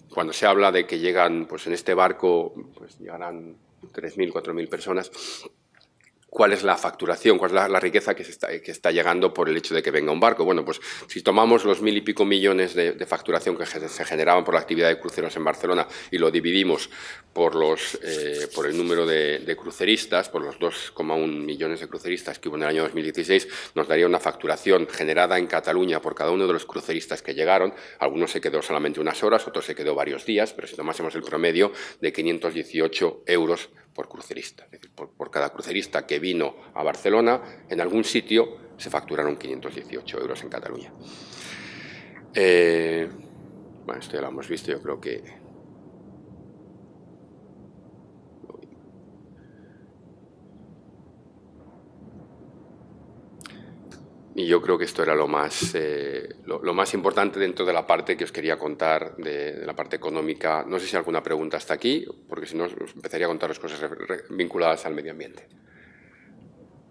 cuando se habla de que llegan, pues en este barco, pues llegarán 3.000, 4.000 personas, ¿cuál es la facturación, cuál es la riqueza que está llegando por el hecho de que venga un barco? Bueno, pues si tomamos los 1.000 y pico millones de facturación que se generaban por la actividad de cruceros en Barcelona y lo dividimos por el número de cruceristas, por los 2,1 millones de cruceristas que hubo en el año 2016, nos daría una facturación generada en Cataluña por cada uno de los cruceristas que llegaron. Algunos se quedó solamente unas horas, otros se quedó varios días, pero si tomásemos el promedio de 518 euros por crucerista. Es decir, por cada crucerista que vino a Barcelona, en algún sitio se facturaron 518 euros en Cataluña. Bueno, esto ya lo hemos visto, yo creo que... y yo creo que esto era lo más importante dentro de la parte que os quería contar, de la parte económica. No sé si hay alguna pregunta hasta aquí, porque si no os empezaría a contaros cosas vinculadas al medio ambiente.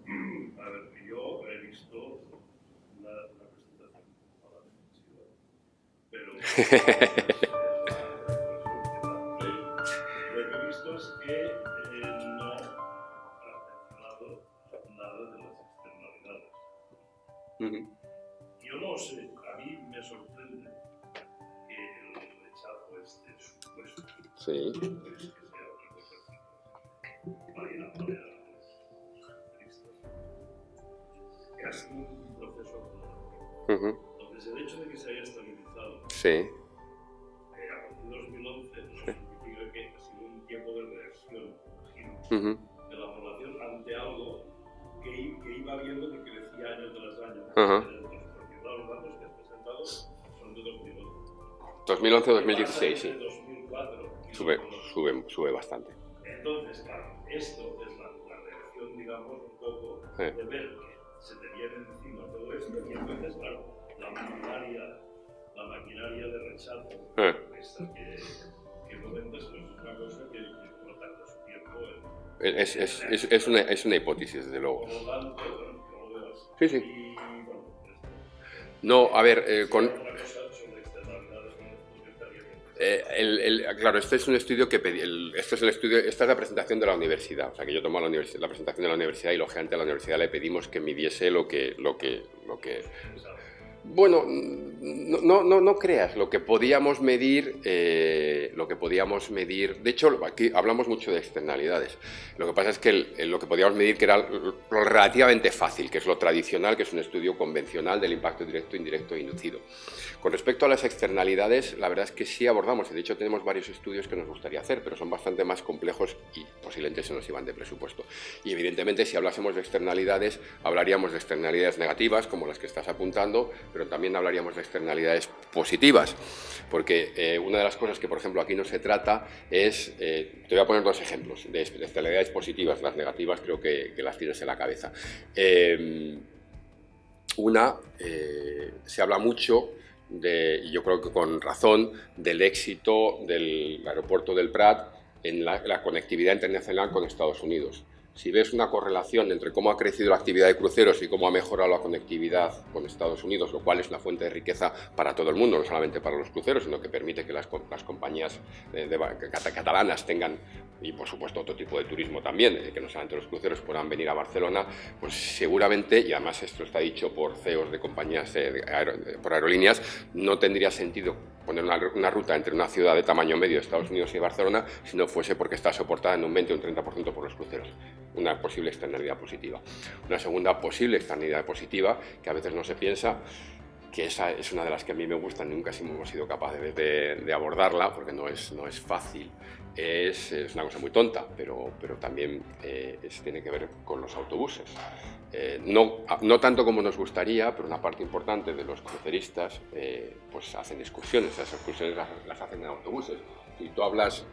A ver, yo he visto la presentación, pero lo que he visto es que no ha mencionado nada de las externalidades. Yo no sé, a mí me sorprende que el rechazo esté supuesto. Sí. Que sea otra cosa para que ha sido un proceso económico. Entonces, el hecho de que se haya estabilizado Sí. a partir de 2011 no significa que ha sido un tiempo de reacción, imagino, de la población ante algo que iba viendo que crecía año tras año. Porque los datos que has presentado son de 2011. 2011-2016, sí. 2004. Sube bastante. Entonces, claro, esto es la reacción, digamos, un poco de ver que se te viene encima todo esto, y entonces, claro, la maquinaria de rechazo, esta que comentas, pues es una cosa que no tarda su tiempo. Es una hipótesis, desde luego. Por lo tanto, bueno, que no lo veas. Sí, sí. Y, bueno, no, a ver, con... Una cosa sobre externalidades, claro, este es un estudio que esta es la presentación de la universidad, o sea que yo tomo la presentación de la universidad y lógicamente a la universidad le pedimos que midiese lo que bueno, no creas, lo que podíamos medir, de hecho aquí hablamos mucho de externalidades, lo que pasa es que lo que podíamos medir que era lo relativamente fácil, que es lo tradicional, que es un estudio convencional del impacto directo, indirecto e inducido. Con respecto a las externalidades, la verdad es que sí abordamos, y de hecho tenemos varios estudios que nos gustaría hacer, pero son bastante más complejos y posiblemente se nos iban de presupuesto. Y evidentemente si hablásemos de externalidades, hablaríamos de externalidades negativas, como las que estás apuntando, pero también hablaríamos de externalidades positivas, porque una de las cosas que, por ejemplo, aquí no se trata es, te voy a poner dos ejemplos de externalidades positivas, las negativas creo que las tienes en la cabeza. Se habla mucho, y yo creo que con razón, del éxito del aeropuerto del Prat en la conectividad internacional con Estados Unidos. Si ves una correlación entre cómo ha crecido la actividad de cruceros y cómo ha mejorado la conectividad con Estados Unidos, lo cual es una fuente de riqueza para todo el mundo, no solamente para los cruceros, sino que permite que las compañías catalanas tengan, y por supuesto otro tipo de turismo también, que no solamente los cruceros puedan venir a Barcelona, pues seguramente, y además esto está dicho por CEOs de compañías, por aerolíneas, no tendría sentido poner una ruta entre una ciudad de tamaño medio de Estados Unidos y Barcelona si no fuese porque está soportada en un 20 o un 30% por los cruceros. Una posible externalidad positiva. Una segunda posible externalidad positiva, que a veces no se piensa, que esa es una de las que a mí me gustan, nunca hemos sido capaces de abordarla, porque no es fácil, es una cosa muy tonta, pero también tiene que ver con los autobuses. No tanto como nos gustaría, pero una parte importante de los cruceristas pues hacen excursiones, esas excursiones las hacen en autobuses. Y tú hablas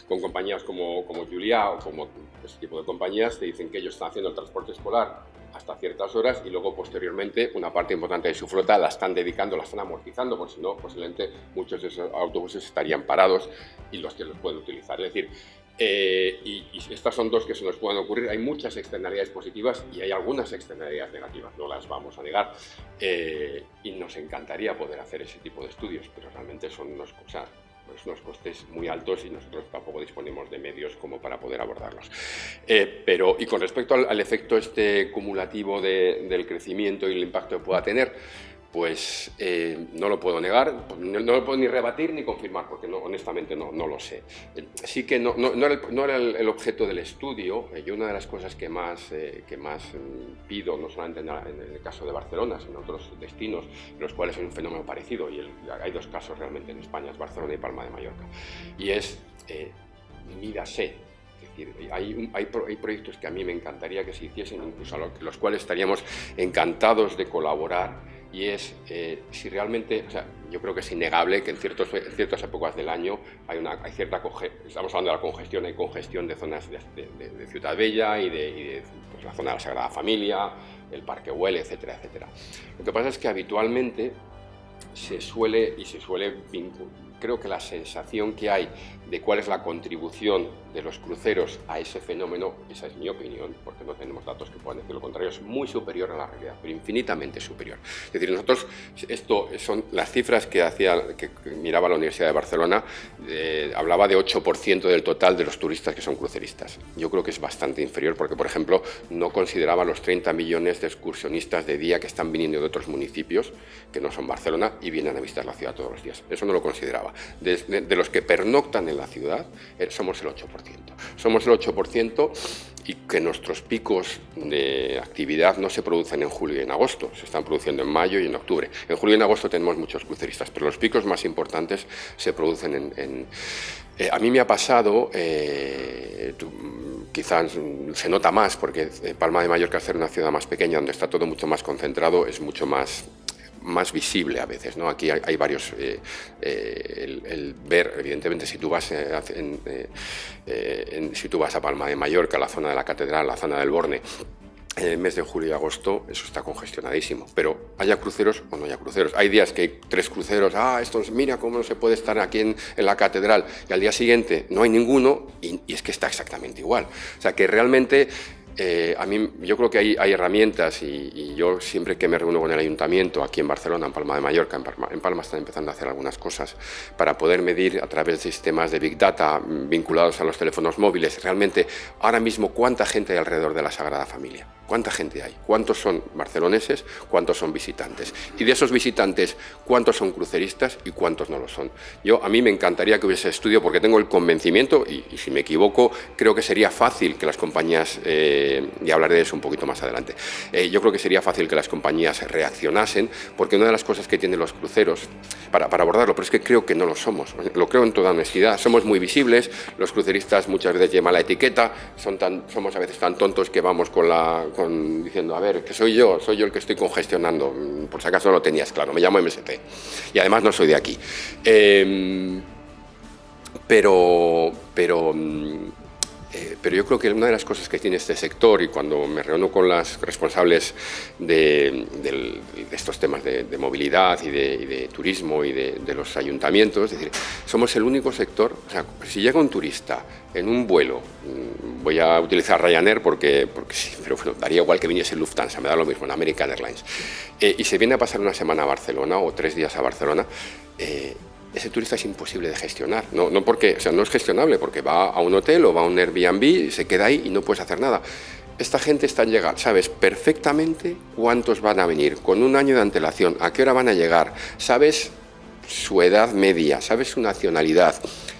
con compañías como Julia o como ese tipo de compañías, te dicen que ellos están haciendo el transporte escolar hasta ciertas horas y luego posteriormente una parte importante de su flota la están dedicando, la están amortizando, porque si no posiblemente muchos de esos autobuses estarían parados y los que los pueden utilizar. Es decir, y estas son dos que se nos pueden ocurrir. Hay muchas externalidades positivas y hay algunas externalidades negativas, no las vamos a negar, y nos encantaría poder hacer ese tipo de estudios, pero realmente son unos costes muy altos y nosotros tampoco disponemos de medios como para poder abordarlos. Y con respecto al efecto cumulativo del crecimiento y el impacto que pueda tener, pues no lo puedo negar, no lo puedo ni rebatir ni confirmar, porque honestamente no lo sé. Sí que no era el objeto del estudio. Yo una de las cosas que más pido, no solamente en el caso de Barcelona, sino en otros destinos, en los cuales hay un fenómeno parecido, y hay dos casos realmente en España, es Barcelona y Palma de Mallorca, y es mídase. Es decir, hay proyectos que a mí me encantaría que se hiciesen, incluso a los cuales estaríamos encantados de colaborar, y es si realmente, o sea, yo creo que es innegable que en ciertas épocas del año hay cierta estamos hablando de la congestión, hay congestión de zonas de Ciutat Bella y de pues, la zona de la Sagrada Familia, el Parque Güell, etcétera, etcétera. Lo que pasa es que habitualmente creo que la sensación que hay de cuál es la contribución de los cruceros a ese fenómeno, esa es mi opinión, porque no tenemos datos que puedan decir lo contrario, es muy superior a la realidad, pero infinitamente superior. Es decir, nosotros, esto son las cifras que miraba la Universidad de Barcelona, hablaba de 8% del total de los turistas que son cruceristas. Yo creo que es bastante inferior porque, por ejemplo, no consideraba los 30 millones de excursionistas de día que están viniendo de otros municipios, que no son Barcelona, y vienen a visitar la ciudad todos los días. Eso no lo consideraba. De los que pernoctan en la ciudad, somos el 8%. Somos el 8% y que nuestros picos de actividad no se producen en julio y en agosto, se están produciendo en mayo y en octubre. En julio y en agosto tenemos muchos cruceristas, pero los picos más importantes se producen a mí me ha pasado, quizás se nota más, porque Palma de Mallorca, al ser una ciudad más pequeña, donde está todo mucho más concentrado, es mucho más visible a veces, ¿no? Aquí hay varios, el ver, evidentemente, si tú vas a Palma de Mallorca, la zona de la Catedral, la zona del Borne, en el mes de julio y agosto eso está congestionadísimo, pero haya cruceros o no haya cruceros. Hay días que hay 3 cruceros, mira cómo no se puede estar aquí en la catedral, y al día siguiente no hay ninguno y es que está exactamente igual. O sea que realmente yo creo que hay herramientas y yo siempre que me reúno con el ayuntamiento aquí en Barcelona, en Palma de Mallorca, en Palma están empezando a hacer algunas cosas para poder medir a través de sistemas de Big Data vinculados a los teléfonos móviles realmente ahora mismo cuánta gente hay alrededor de la Sagrada Familia, cuánta gente hay, cuántos son barceloneses, cuántos son visitantes y de esos visitantes cuántos son cruceristas y cuántos no lo son. A mí me encantaría que hubiese estudio porque tengo el convencimiento y si me equivoco creo que sería fácil que las compañías y hablaré de eso un poquito más adelante. Yo creo que sería fácil que las compañías reaccionasen, porque una de las cosas que tienen los cruceros, para abordarlo, pero es que creo que no lo somos, lo creo en toda honestidad, somos muy visibles, los cruceristas muchas veces llevan la etiqueta, somos a veces tan tontos que vamos diciendo, a ver, que soy yo el que estoy congestionando, por si acaso no lo tenías claro, me llamo MST, y además no soy de aquí. Pero yo creo que una de las cosas que tiene este sector, y cuando me reúno con las responsables de estos temas de movilidad y de turismo y de los ayuntamientos, es decir, somos el único sector, o sea, si llega un turista en un vuelo, voy a utilizar Ryanair porque sí, pero bueno, daría igual que viniese Lufthansa, me da lo mismo, en American Airlines, y se viene a pasar una semana a Barcelona o 3 días a Barcelona, ese turista es imposible de gestionar, no es gestionable porque va a un hotel o va a un Airbnb, se queda ahí y no puedes hacer nada. Esta gente está en llegar, sabes perfectamente cuántos van a venir, con un año de antelación, a qué hora van a llegar, sabes su edad media, sabes su nacionalidad,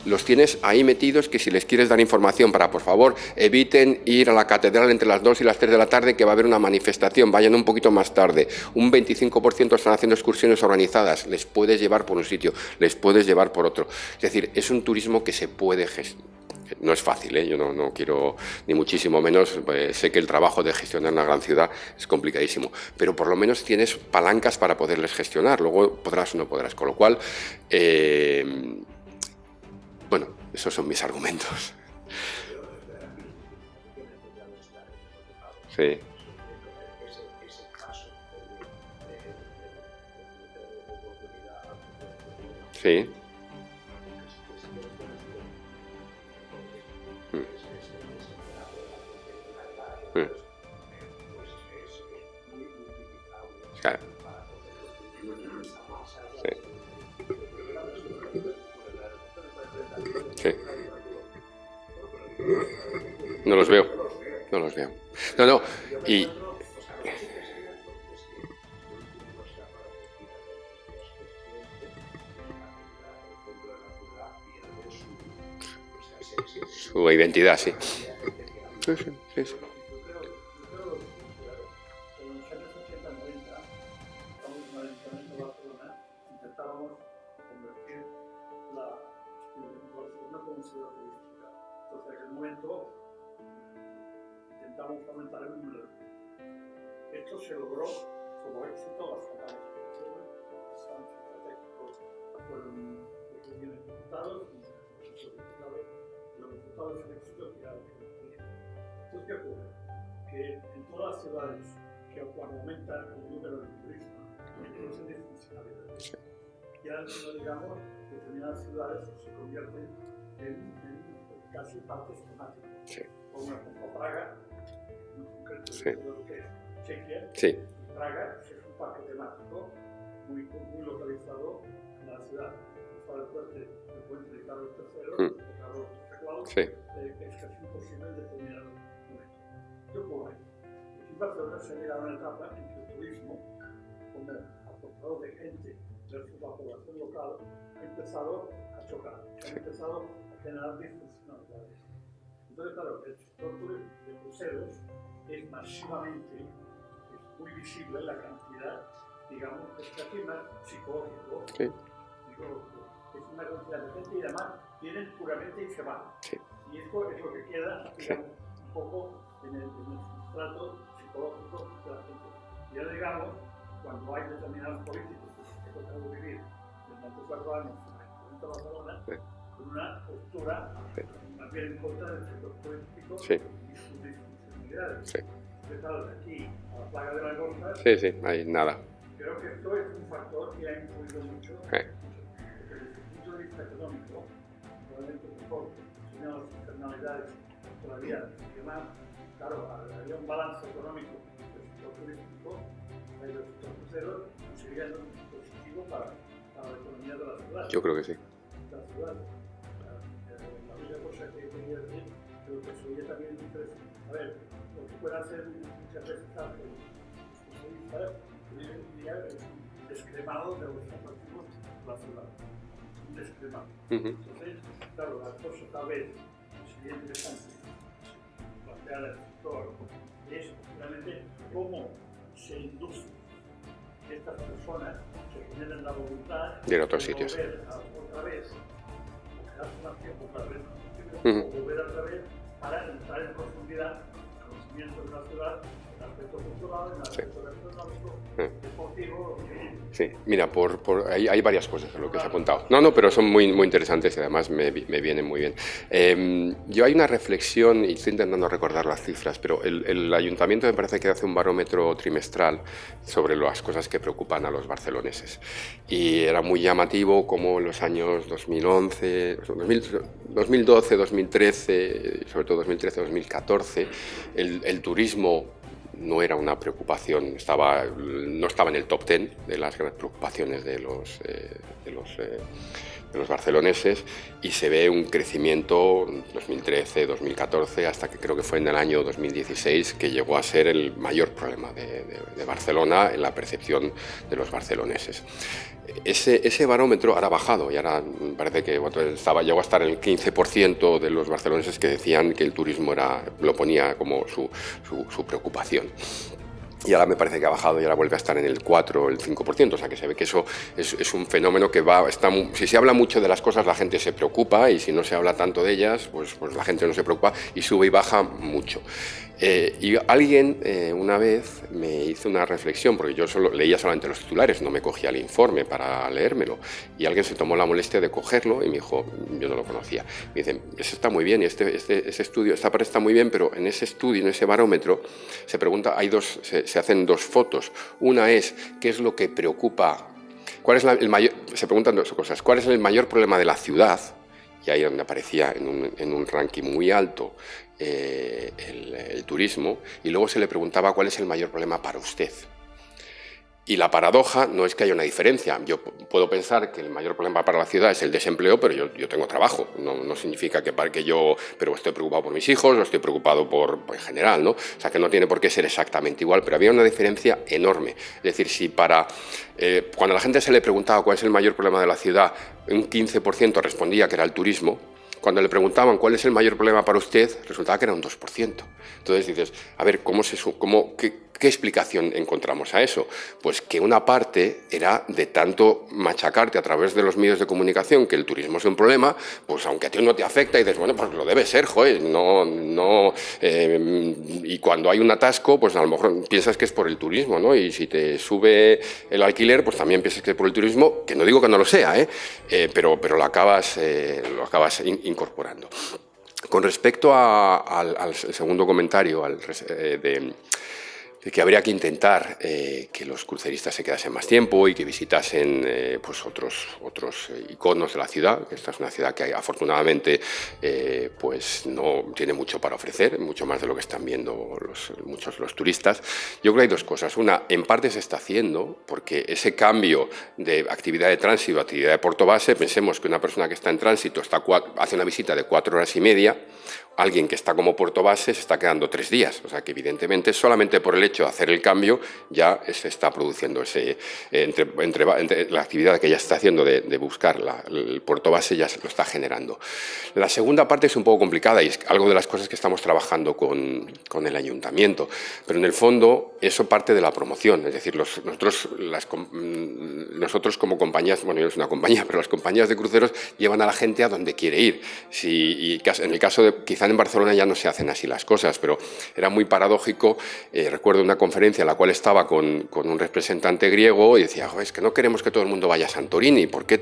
los tienes ahí metidos que si les quieres dar información para, por favor, eviten ir a la catedral entre las 2 y las 3 de la tarde que va a haber una manifestación, vayan un poquito más tarde, un 25% están haciendo excursiones organizadas, les puedes llevar por un sitio, les puedes llevar por otro. Es decir, es un turismo que se puede gestionar. No es fácil, yo no quiero, ni muchísimo menos, sé que el trabajo de gestionar una gran ciudad es complicadísimo, pero por lo menos tienes palancas para poderles gestionar, luego podrás o no podrás, con lo cual, bueno, esos son mis argumentos. Sí. Sí. Claro. Sí. No los veo. No, y... Su identidad, sí. Sí. Intentamos aumentar el número. Esto se logró como éxito bastante. social. Entonces, ¿qué ocurre? Que en todas las ciudades, que cuando aumenta el número de turismo, entonces de funcionalidades. Ya no digamos que determinadas ciudades se convierten en casi parques temáticos. Sí. Como una Praga, en concreto, Sí. lo que es Chequia. Sí. Praga es un parque temático muy localizado en la ciudad. Está el puente de Carlos III, de Carlos II, Sí. que es casi imposible en determinados momentos. ¿Qué ocurre? Aquí en Barcelona se ha llegado a una etapa en que el turismo, como aportador de gente versus la población local, ha empezado a chocar, ha empezado a generar disfuncionalidades. Entonces, claro, el sector de cruceros es masivamente, es muy visible la cantidad, digamos, es casi más psicológico. Sí. Es una cantidad de gente y además vienen puramente y se van. Sí. Y esto es lo que queda, digamos, un poco en el sustrato psicológico de la gente. Y ya digamos, cuando hay determinados políticos que tocado vivir durante 4 años en el Barcelona, con una postura más bien en contra del sector político y sus disfuncionalidades. Sí. Empezado de aquí a la plaga de las Gorjas. Sí, sí, ahí nada. Creo que esto es un factor que ha influido mucho. Desde el punto de vista económico, probablemente mejor, si no las externalidades todavía y demás, claro, había un balance económico del sector turístico, del sector crucero, sería positivo para la economía de la ciudad. Yo creo que sí. La ciudad. La única cosa que quería decir, pero que sería también interesante. A ver, lo que puede hacer muchas veces los especialistas, hoy en día es un descremado de los atractivos de la ciudad. Un descremado. Entonces, claro, la cosa tal vez sería interesante plantear al sector es realmente cómo se induce que estas personas se generen la voluntad de ir a otros sitios. Volver otra vez, o quedarse más tiempo otra vez, o volver otra vez para entrar en profundidad en el conocimiento de la ciudad, en el aspecto cultural, en el aspecto gastronómico, deportivo. Sí, mira, hay varias cosas en lo que se ha apuntado. No, pero son muy interesantes y además me vienen muy bien. Yo hay una reflexión, y estoy intentando recordar las cifras, pero el ayuntamiento me parece que hace un barómetro trimestral sobre las cosas que preocupan a los barceloneses. Y era muy llamativo cómo en los años 2011, 2012, 2013, sobre todo 2013, 2014, el turismo no era una preocupación, no estaba en el top 10 de las grandes preocupaciones de los barceloneses, y se ve un crecimiento 2013, 2014, hasta que creo que fue en el año 2016 que llegó a ser el mayor problema de Barcelona en la percepción de los barceloneses. Ese barómetro ahora ha bajado y ahora parece que llegó a estar en el 15% de los barceloneses que decían que el turismo lo ponía como su preocupación. Y ahora me parece que ha bajado y ahora vuelve a estar en el 4 o el 5%, o sea que se ve que eso es un fenómeno que si se habla mucho de las cosas la gente se preocupa, y si no se habla tanto de ellas, pues la gente no se preocupa y sube y baja mucho. Y alguien una vez me hizo una reflexión, porque yo leía solamente los titulares, no me cogía el informe para leérmelo, y alguien se tomó la molestia de cogerlo y me dijo, yo no lo conocía, me dicen, eso está muy bien, y ese estudio, esta parte está muy bien, pero en ese estudio, en ese barómetro, se pregunta, se hacen 2 fotos. Una es, ¿qué es lo que preocupa? Se preguntan 2 cosas. ¿Cuál es el mayor problema de la ciudad? Y ahí donde aparecía en un ranking muy alto el turismo, y luego se le preguntaba cuál es el mayor problema para usted. Y la paradoja no es que haya una diferencia. Yo puedo pensar que el mayor problema para la ciudad es el desempleo, pero yo tengo trabajo. No significa pero estoy preocupado por mis hijos, o estoy preocupado en general, ¿no? O sea, que no tiene por qué ser exactamente igual, pero había una diferencia enorme. Es decir, si cuando a la gente se le preguntaba cuál es el mayor problema de la ciudad, un 15% respondía que era el turismo. Cuando le preguntaban cuál es el mayor problema para usted, resultaba que era un 2%. Entonces dices, a ver, ¿qué explicación encontramos a eso? Pues que una parte era de tanto machacarte a través de los medios de comunicación que el turismo es un problema, pues aunque a ti no te afecta y dices, bueno, pues lo debe ser, joder, y cuando hay un atasco, pues a lo mejor piensas que es por el turismo, ¿no? Y si te sube el alquiler, pues también piensas que es por el turismo, que no digo que no lo sea, pero lo acabas incorporando. Con respecto al segundo comentario, de que habría que intentar que los cruceristas se quedasen más tiempo y que visitasen pues otros iconos de la ciudad, que esta es una ciudad que afortunadamente pues no tiene mucho para ofrecer, mucho más de lo que están viendo muchos los turistas. Yo creo que hay dos cosas. Una, en parte se está haciendo, porque ese cambio de actividad de tránsito a actividad de puerto base, pensemos que una persona que está en tránsito hace una visita de 4 horas y media, alguien que está como puerto base se está quedando 3 días, o sea que evidentemente solamente por el hecho de hacer el cambio ya se está produciendo ese entre la actividad que ya está haciendo de buscar el puerto base ya se lo está generando. La segunda parte es un poco complicada y es algo de las cosas que estamos trabajando con el ayuntamiento, pero en el fondo eso parte de la promoción, es decir, nosotros como compañías, bueno, yo no soy una compañía, pero las compañías de cruceros llevan a la gente a donde quiere ir. En el caso de quizá en Barcelona ya no se hacen así las cosas, pero era muy paradójico. Recuerdo una conferencia en la cual estaba con un representante griego y decía, es que no queremos que todo el mundo vaya a Santorini, ¿por qué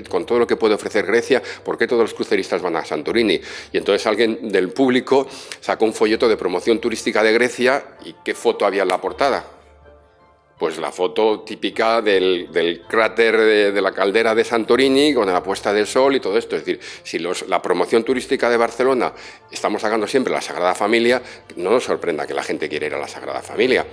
con todo lo que puede ofrecer Grecia, por qué todos los cruceristas van a Santorini? Y entonces alguien del público sacó un folleto de promoción turística de Grecia y ¿qué foto había en la portada? Pues la foto típica del cráter de la caldera de Santorini con la puesta del sol y todo esto. Es decir, si la promoción turística de Barcelona estamos sacando siempre la Sagrada Familia, no nos sorprenda que la gente quiera ir a la Sagrada Familia.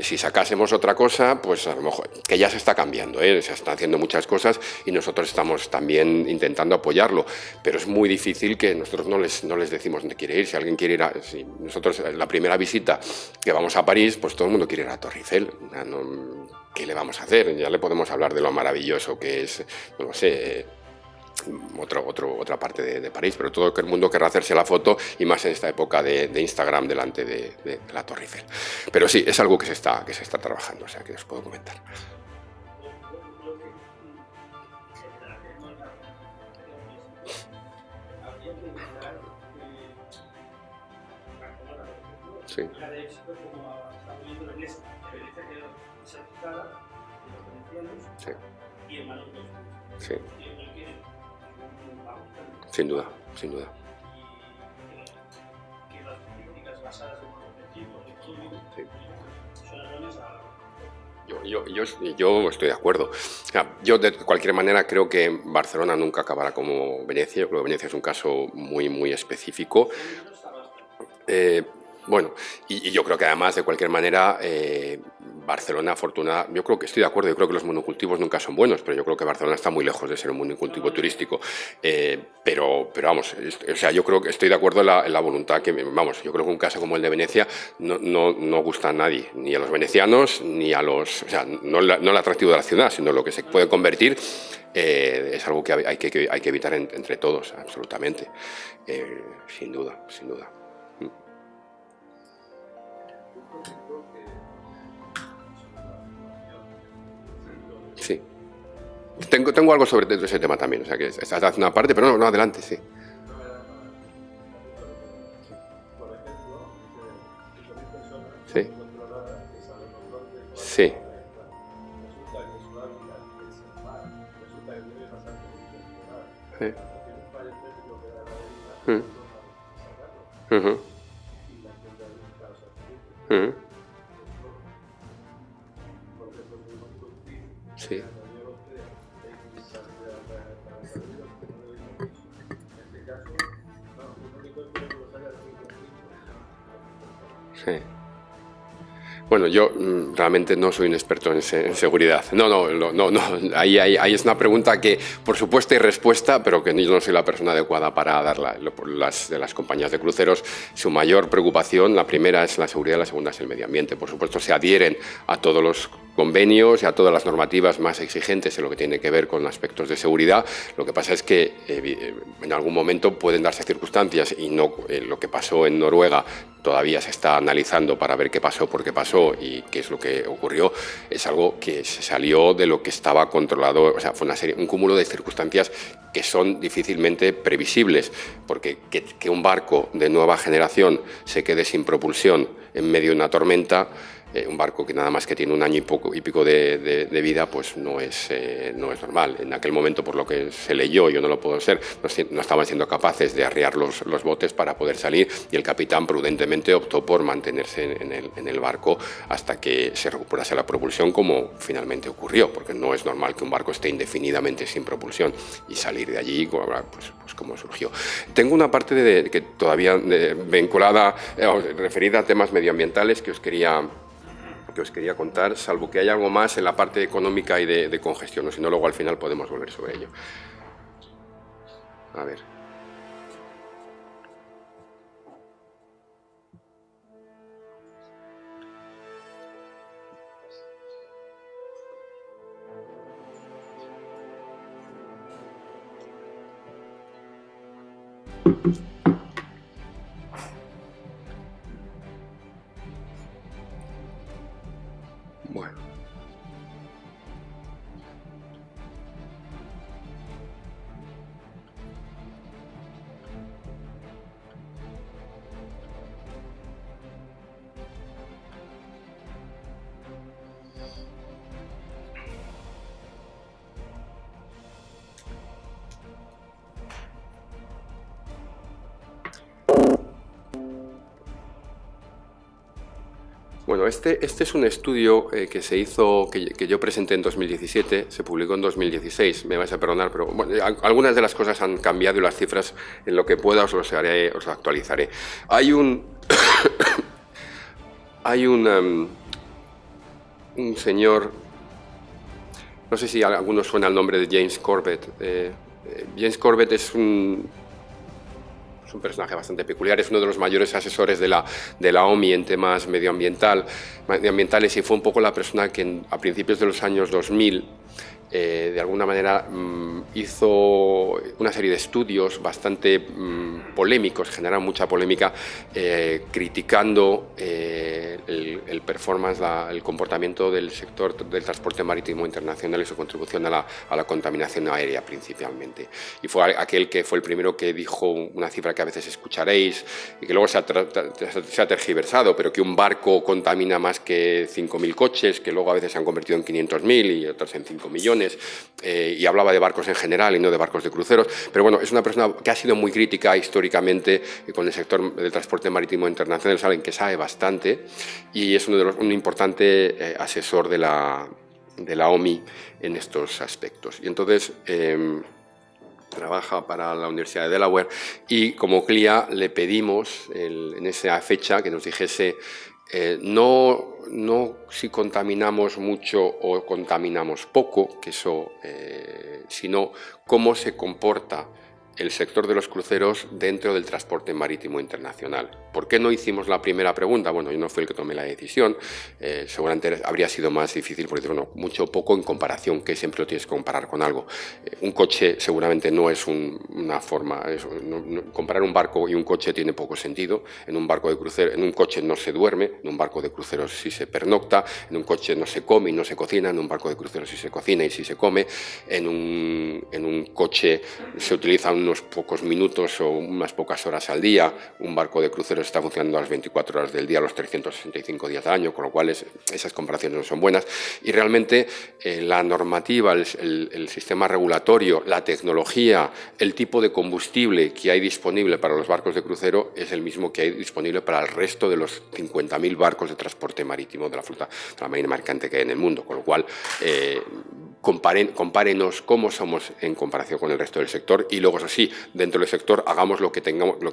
Si sacásemos otra cosa, pues a lo mejor, que ya se está cambiando, se están haciendo muchas cosas y nosotros estamos también intentando apoyarlo, pero es muy difícil que nosotros no les decimos dónde quiere ir. Si alguien quiere ir si nosotros la primera visita que vamos a París, pues todo el mundo quiere ir a Torre Eiffel. ¿Qué le vamos a hacer? Ya le podemos hablar de lo maravilloso que es, no sé, otra parte de París, pero todo el mundo querrá hacerse la foto y más en esta época de Instagram delante de la Torre Eiffel. Pero sí, es algo que se está trabajando, o sea que os puedo comentar. Sí. Sí. Sí. Sin duda, sin duda. Yo estoy de acuerdo. O sea, yo de cualquier manera creo que Barcelona nunca acabará como Venecia. Yo creo que Venecia es un caso muy, muy específico. Bueno, y yo creo que además, de cualquier manera, Barcelona, afortunada, yo creo que estoy de acuerdo, yo creo que los monocultivos nunca son buenos, pero yo creo que Barcelona está muy lejos de ser un monocultivo turístico. Pero vamos, o sea, yo creo que estoy de acuerdo en la voluntad que, vamos, yo creo que un caso como el de Venecia no gusta a nadie, ni a los venecianos, ni a los, o sea, no el atractivo de la ciudad, sino lo que se puede convertir. Es algo que hay que evitar entre todos, absolutamente, sin duda, sin duda. Sí. Tengo algo sobre ese tema también, o sea que estás haciendo una parte, pero no, adelante, sí. Sí. Sí. Sí. Sí. Sí. Bueno, yo realmente no soy un experto en seguridad. No. Ahí es una pregunta que, por supuesto, hay respuesta, pero que yo no soy la persona adecuada para darla. De las compañías de cruceros, su mayor preocupación, la primera es la seguridad, la segunda es el medio ambiente. Por supuesto, se adhieren a todos los convenios y a todas las normativas más exigentes en lo que tiene que ver con aspectos de seguridad. Lo que pasa es que en algún momento pueden darse circunstancias y no lo que pasó en Noruega todavía se está analizando para ver qué pasó, por qué pasó y qué es lo que ocurrió. Es algo que se salió de lo que estaba controlado, o sea, fue un cúmulo de circunstancias que son difícilmente previsibles, porque que un barco de nueva generación se quede sin propulsión en medio de una tormenta un barco que nada más que tiene un año y pico de vida, pues no es normal. En aquel momento, por lo que se leyó, yo no lo puedo ser, no estaban siendo capaces de arriar los botes para poder salir, y el capitán prudentemente optó por mantenerse en el barco hasta que se recuperase la propulsión, como finalmente ocurrió, porque no es normal que un barco esté indefinidamente sin propulsión, y salir de allí, pues como surgió. Tengo una parte que todavía vinculada, referida a temas medioambientales que os quería contar, salvo que haya algo más en la parte económica y de congestión, o si no, luego al final podemos volver sobre ello. A ver. Bueno. Bueno, este es un estudio que se hizo, que yo presenté en 2017, se publicó en 2016, me vais a perdonar, pero bueno, algunas de las cosas han cambiado y las cifras, en lo que pueda, os actualizaré. Hay un señor, no sé si a algunos suena el nombre de James Corbett. James Corbett es un personaje bastante peculiar, es uno de los mayores asesores de la OMI en temas medioambientales, y fue un poco la persona que a principios de los años 2000 de alguna manera hizo una serie de estudios bastante polémicos, generaron mucha polémica, criticando el performance, el comportamiento del sector del transporte marítimo internacional y su contribución a la contaminación aérea principalmente. Y fue aquel que fue el primero que dijo una cifra que a veces escucharéis y que luego se ha tergiversado, pero que un barco contamina más que 5.000 coches, que luego a veces se han convertido en 500.000 y otros en 5 millones. Y hablaba de barcos en general y no de barcos de cruceros, pero bueno, es una persona que ha sido muy crítica históricamente con el sector del transporte marítimo internacional, saben que sabe bastante, y es un importante asesor de la OMI en estos aspectos. Y entonces trabaja para la Universidad de Delaware, y como CLIA le pedimos en esa fecha que nos dijese no si contaminamos mucho o contaminamos poco, que eso, sino cómo se comporta el sector de los cruceros dentro del transporte marítimo internacional. ¿Por qué no hicimos la primera pregunta? Bueno, yo no fui el que tomé la decisión, seguramente habría sido más difícil porque bueno, mucho o poco en comparación, que siempre lo tienes que comparar con algo. Un coche seguramente no es una forma, comparar un barco y un coche tiene poco sentido. En un barco de crucero, en un coche no se duerme, en un barco de cruceros sí se pernocta, en un coche no se come y no se cocina, en un barco de cruceros sí se cocina y sí se come, en un coche se utilizan unos pocos minutos o unas pocas horas al día, un barco de cruceros está funcionando a las 24 horas del día, los 365 días al año, con lo cual esas comparaciones no son buenas, y realmente la normativa, el sistema regulatorio, la tecnología, el tipo de combustible que hay disponible para los barcos de crucero es el mismo que hay disponible para el resto de los 50.000 barcos de transporte marítimo de la flota de la marina mercante que hay en el mundo, con lo cual compárenos cómo somos en comparación con el resto del sector, y luego, eso sí, dentro del sector hagamos lo que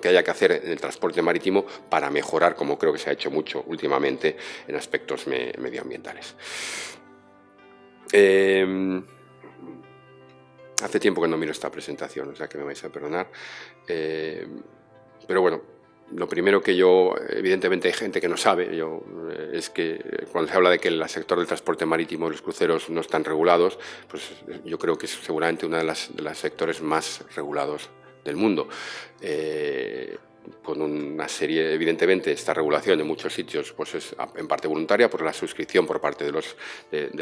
haya que hacer en el transporte marítimo para mejorar, como creo que se ha hecho mucho últimamente en aspectos medioambientales. Hace tiempo que no miro esta presentación, o sea que me vais a perdonar, pero bueno. Lo primero que evidentemente hay gente que no sabe, es que cuando se habla de que el sector del transporte marítimo y los cruceros no están regulados, pues yo creo que es seguramente uno de los sectores más regulados del mundo. Con una serie, evidentemente, esta regulación en muchos sitios pues es en parte voluntaria por la suscripción por parte de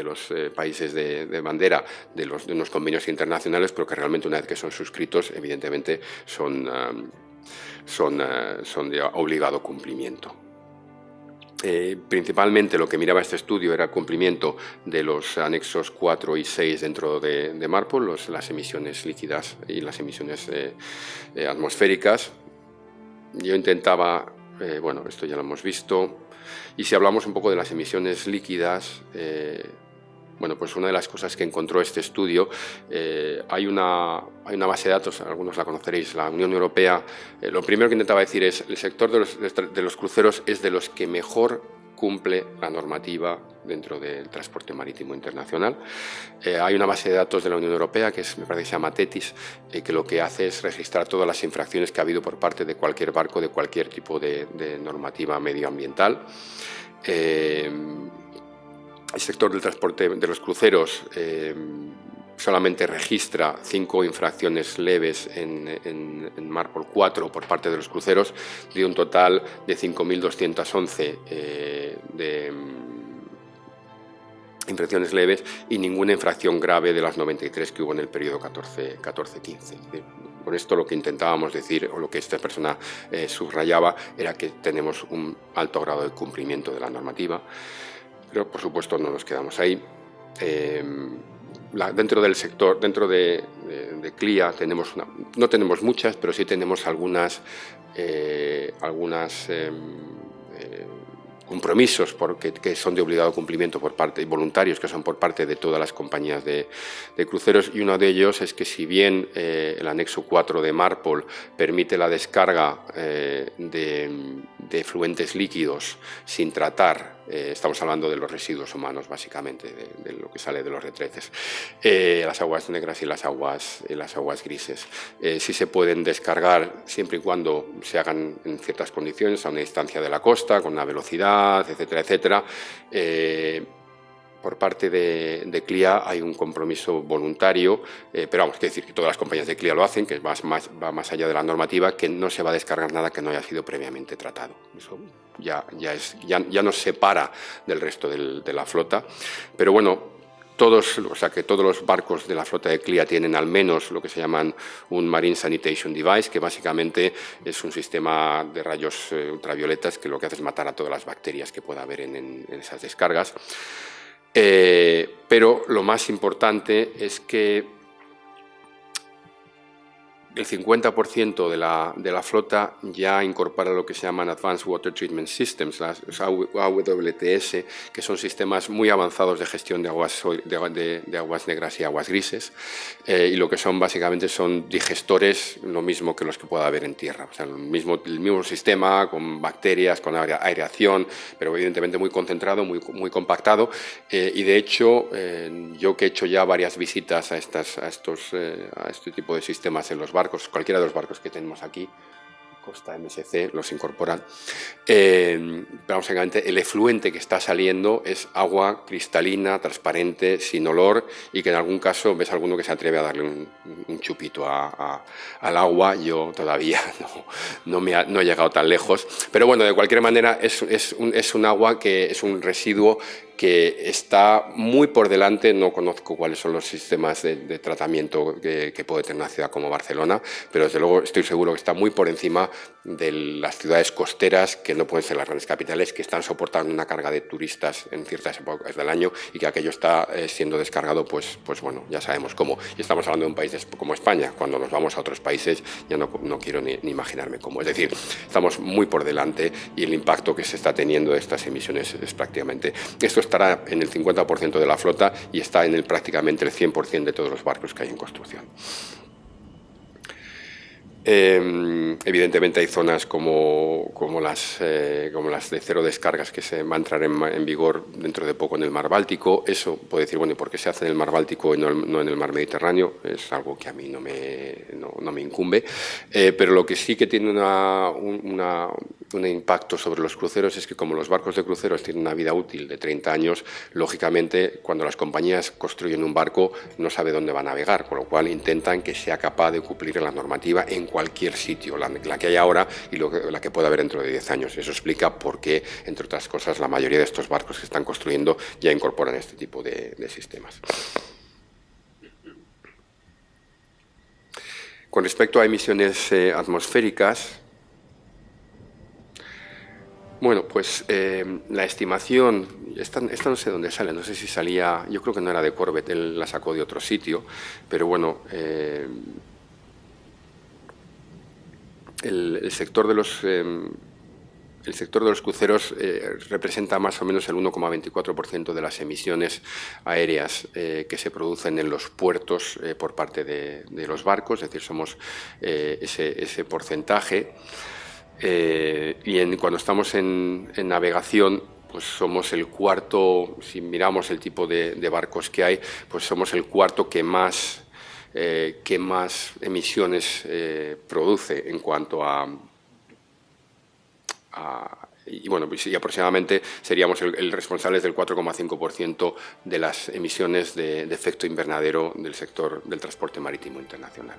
los países de bandera de unos convenios internacionales, pero que realmente una vez que son suscritos, evidentemente son de obligado cumplimiento. Principalmente lo que miraba este estudio era el cumplimiento de los anexos 4 y 6 dentro de MARPOL, las emisiones líquidas y las emisiones atmosféricas. Yo intentaba, bueno, esto ya lo hemos visto, y si hablamos un poco de las emisiones líquidas, bueno, pues una de las cosas que encontró este estudio, hay una base de datos, algunos la conoceréis, la Unión Europea. Lo primero que intentaba decir es, el sector de los cruceros es de los que mejor cumple la normativa dentro del transporte marítimo internacional. Hay una base de datos de la Unión Europea, que me parece que se llama TETIS, que lo que hace es registrar todas las infracciones que ha habido por parte de cualquier barco, de cualquier tipo de normativa medioambiental. El sector del transporte de los cruceros solamente registra 5 infracciones leves en MARPOL 4 por parte de los cruceros, de un total de 5.211 de infracciones leves y ninguna infracción grave de las 93 que hubo en el periodo 14-15. Con esto lo que intentábamos decir, o lo que esta persona subrayaba, era que tenemos un alto grado de cumplimiento de la normativa. Pero, por supuesto, no nos quedamos ahí. Dentro del sector, dentro de CLIA, no tenemos muchas, pero sí tenemos algunas compromisos que son de obligado cumplimiento por parte, voluntarios que son por parte de todas las compañías de cruceros, y uno de ellos es que si bien el anexo 4 de MARPOL permite la descarga de fluentes líquidos sin tratar, estamos hablando de los residuos humanos básicamente, de lo que sale de los retretes, las aguas negras y las aguas grises, sí se pueden descargar siempre y cuando se hagan en ciertas condiciones, a una distancia de la costa, con una velocidad, etcétera, etcétera. Por parte de CLIA hay un compromiso voluntario, pero vamos, quiere decir que todas las compañías de CLIA lo hacen, que va más allá de la normativa, que no se va a descargar nada que no haya sido previamente tratado. Eso ya nos separa del resto de la flota, pero bueno, todos los barcos de la flota de CLIA tienen al menos lo que se llaman un Marine Sanitation Device, que básicamente es un sistema de rayos ultravioletas que lo que hace es matar a todas las bacterias que pueda haber en esas descargas. Pero lo más importante es que el 50% de la flota ya incorpora lo que se llaman Advanced Water Treatment Systems, las AWTS, que son sistemas muy avanzados de gestión de aguas negras y aguas grises, y lo que son básicamente son digestores, lo mismo que los que pueda haber en tierra. O sea, el mismo sistema, con bacterias, con aireación, pero evidentemente muy concentrado, muy compactado, y de hecho yo que he hecho ya varias visitas a este tipo de sistemas en los barcos, cualquiera de los barcos que tenemos aquí, Costa MSC, los incorporan, pero básicamente el efluente que está saliendo es agua cristalina, transparente, sin olor, y que en algún caso ves alguno que se atreve a darle un chupito al agua. Yo todavía no he llegado tan lejos, pero bueno, de cualquier manera es un agua que es un residuo que está muy por delante. No conozco cuáles son los sistemas de tratamiento que puede tener una ciudad como Barcelona, pero desde luego estoy seguro que está muy por encima de las ciudades costeras, que no pueden ser las grandes capitales, que están soportando una carga de turistas en ciertas épocas del año, y que aquello está siendo descargado, pues bueno, ya sabemos cómo. Y estamos hablando de un país como España. Cuando nos vamos a otros países ya no quiero ni imaginarme cómo. Es decir, estamos muy por delante, y el impacto que se está teniendo de estas emisiones es prácticamente... Esto estará en el 50% de la flota y está en prácticamente el 100% de todos los barcos que hay en construcción. Evidentemente hay zonas como las de cero descargas que se van a entrar en vigor dentro de poco en el mar Báltico. Eso puede decir, bueno, ¿y por qué se hace en el mar Báltico y no en el mar Mediterráneo? Es algo que a mí no me incumbe, pero lo que sí que tiene un impacto sobre los cruceros es que, como los barcos de cruceros tienen una vida útil de 30 años, lógicamente cuando las compañías construyen un barco no sabe dónde va a navegar, con lo cual intentan que sea capaz de cumplir la normativa en cualquier sitio, la que hay ahora y la que pueda haber dentro de 10 años. Eso explica por qué, entre otras cosas, la mayoría de estos barcos que están construyendo ya incorporan este tipo de sistemas. Con respecto a emisiones atmosféricas, Bueno, pues la estimación, esta no sé dónde sale, no sé si salía, yo creo que no era de Corbett, él la sacó de otro sitio, pero bueno, el sector de los cruceros representa más o menos el 1,24% de las emisiones aéreas que se producen en los puertos por parte de los barcos, es decir, somos ese porcentaje. Cuando estamos en navegación, pues somos el cuarto, si miramos el tipo de barcos que hay, pues somos el cuarto que más emisiones produce en cuanto y bueno, pues, y aproximadamente seríamos el responsable del 4,5% de las emisiones de efecto invernadero del sector del transporte marítimo internacional.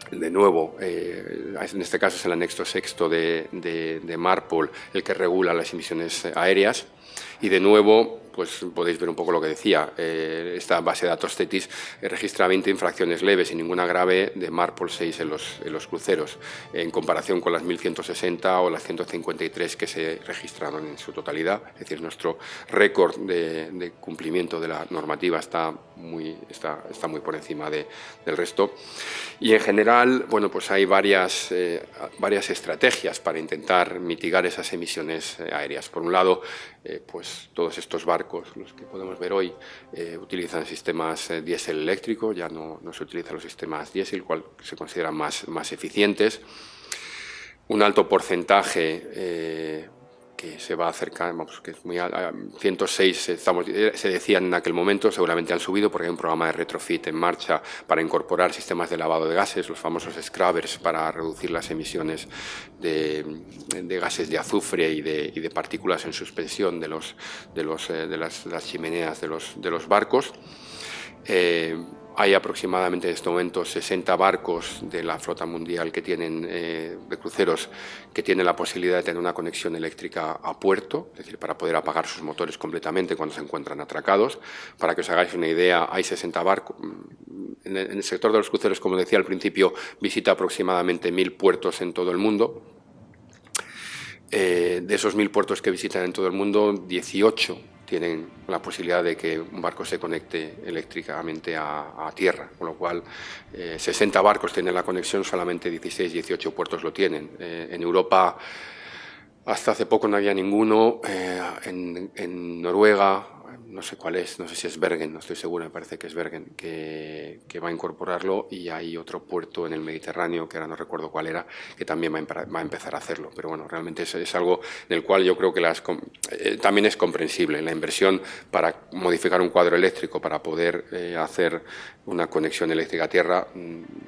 De nuevo, en este caso es el anexo sexto de MARPOL el que regula las emisiones aéreas. Y de nuevo, pues podéis ver un poco lo que decía, esta base de datos CETIS registra 20 infracciones leves y ninguna grave de MARPOL 6 en los cruceros, en comparación con las 1.160 o las 153 que se registraron en su totalidad. Es decir, nuestro récord de cumplimiento de la normativa está muy por encima del resto. Y en general, bueno, pues hay varias estrategias para intentar mitigar esas emisiones aéreas. Por un lado, pues todos estos barcos, los que podemos ver hoy, utilizan sistemas diésel eléctrico, ya no se utilizan los sistemas diésel, cual se consideran más eficientes. Un alto porcentaje que se va a acercar, vamos, que es muy alto, 106 se decían en aquel momento, seguramente han subido porque hay un programa de retrofit en marcha para incorporar sistemas de lavado de gases, los famosos scrubbers, para reducir las emisiones de gases de azufre y de partículas en suspensión de las chimeneas de los barcos. Hay aproximadamente en este momento 60 barcos de la flota mundial que tienen, de cruceros, que tienen la posibilidad de tener una conexión eléctrica a puerto, es decir, para poder apagar sus motores completamente cuando se encuentran atracados. Para que os hagáis una idea, hay 60 barcos. En el sector de los cruceros, como decía al principio, visita aproximadamente 1.000 puertos en todo el mundo. De esos 1.000 puertos que visitan en todo el mundo, 18 tienen la posibilidad de que un barco se conecte eléctricamente a tierra, con lo cual 60 barcos tienen la conexión, solamente 16, 18 puertos lo tienen. En Europa hasta hace poco no había ninguno, en Noruega, no sé cuál es, no sé si es Bergen, no estoy seguro, me parece que es Bergen, que va a incorporarlo, y hay otro puerto en el Mediterráneo, que ahora no recuerdo cuál era, que también va a empezar a hacerlo. Pero bueno, realmente es algo del cual yo creo que también es comprensible. La inversión para modificar un cuadro eléctrico, para poder hacer una conexión eléctrica a tierra,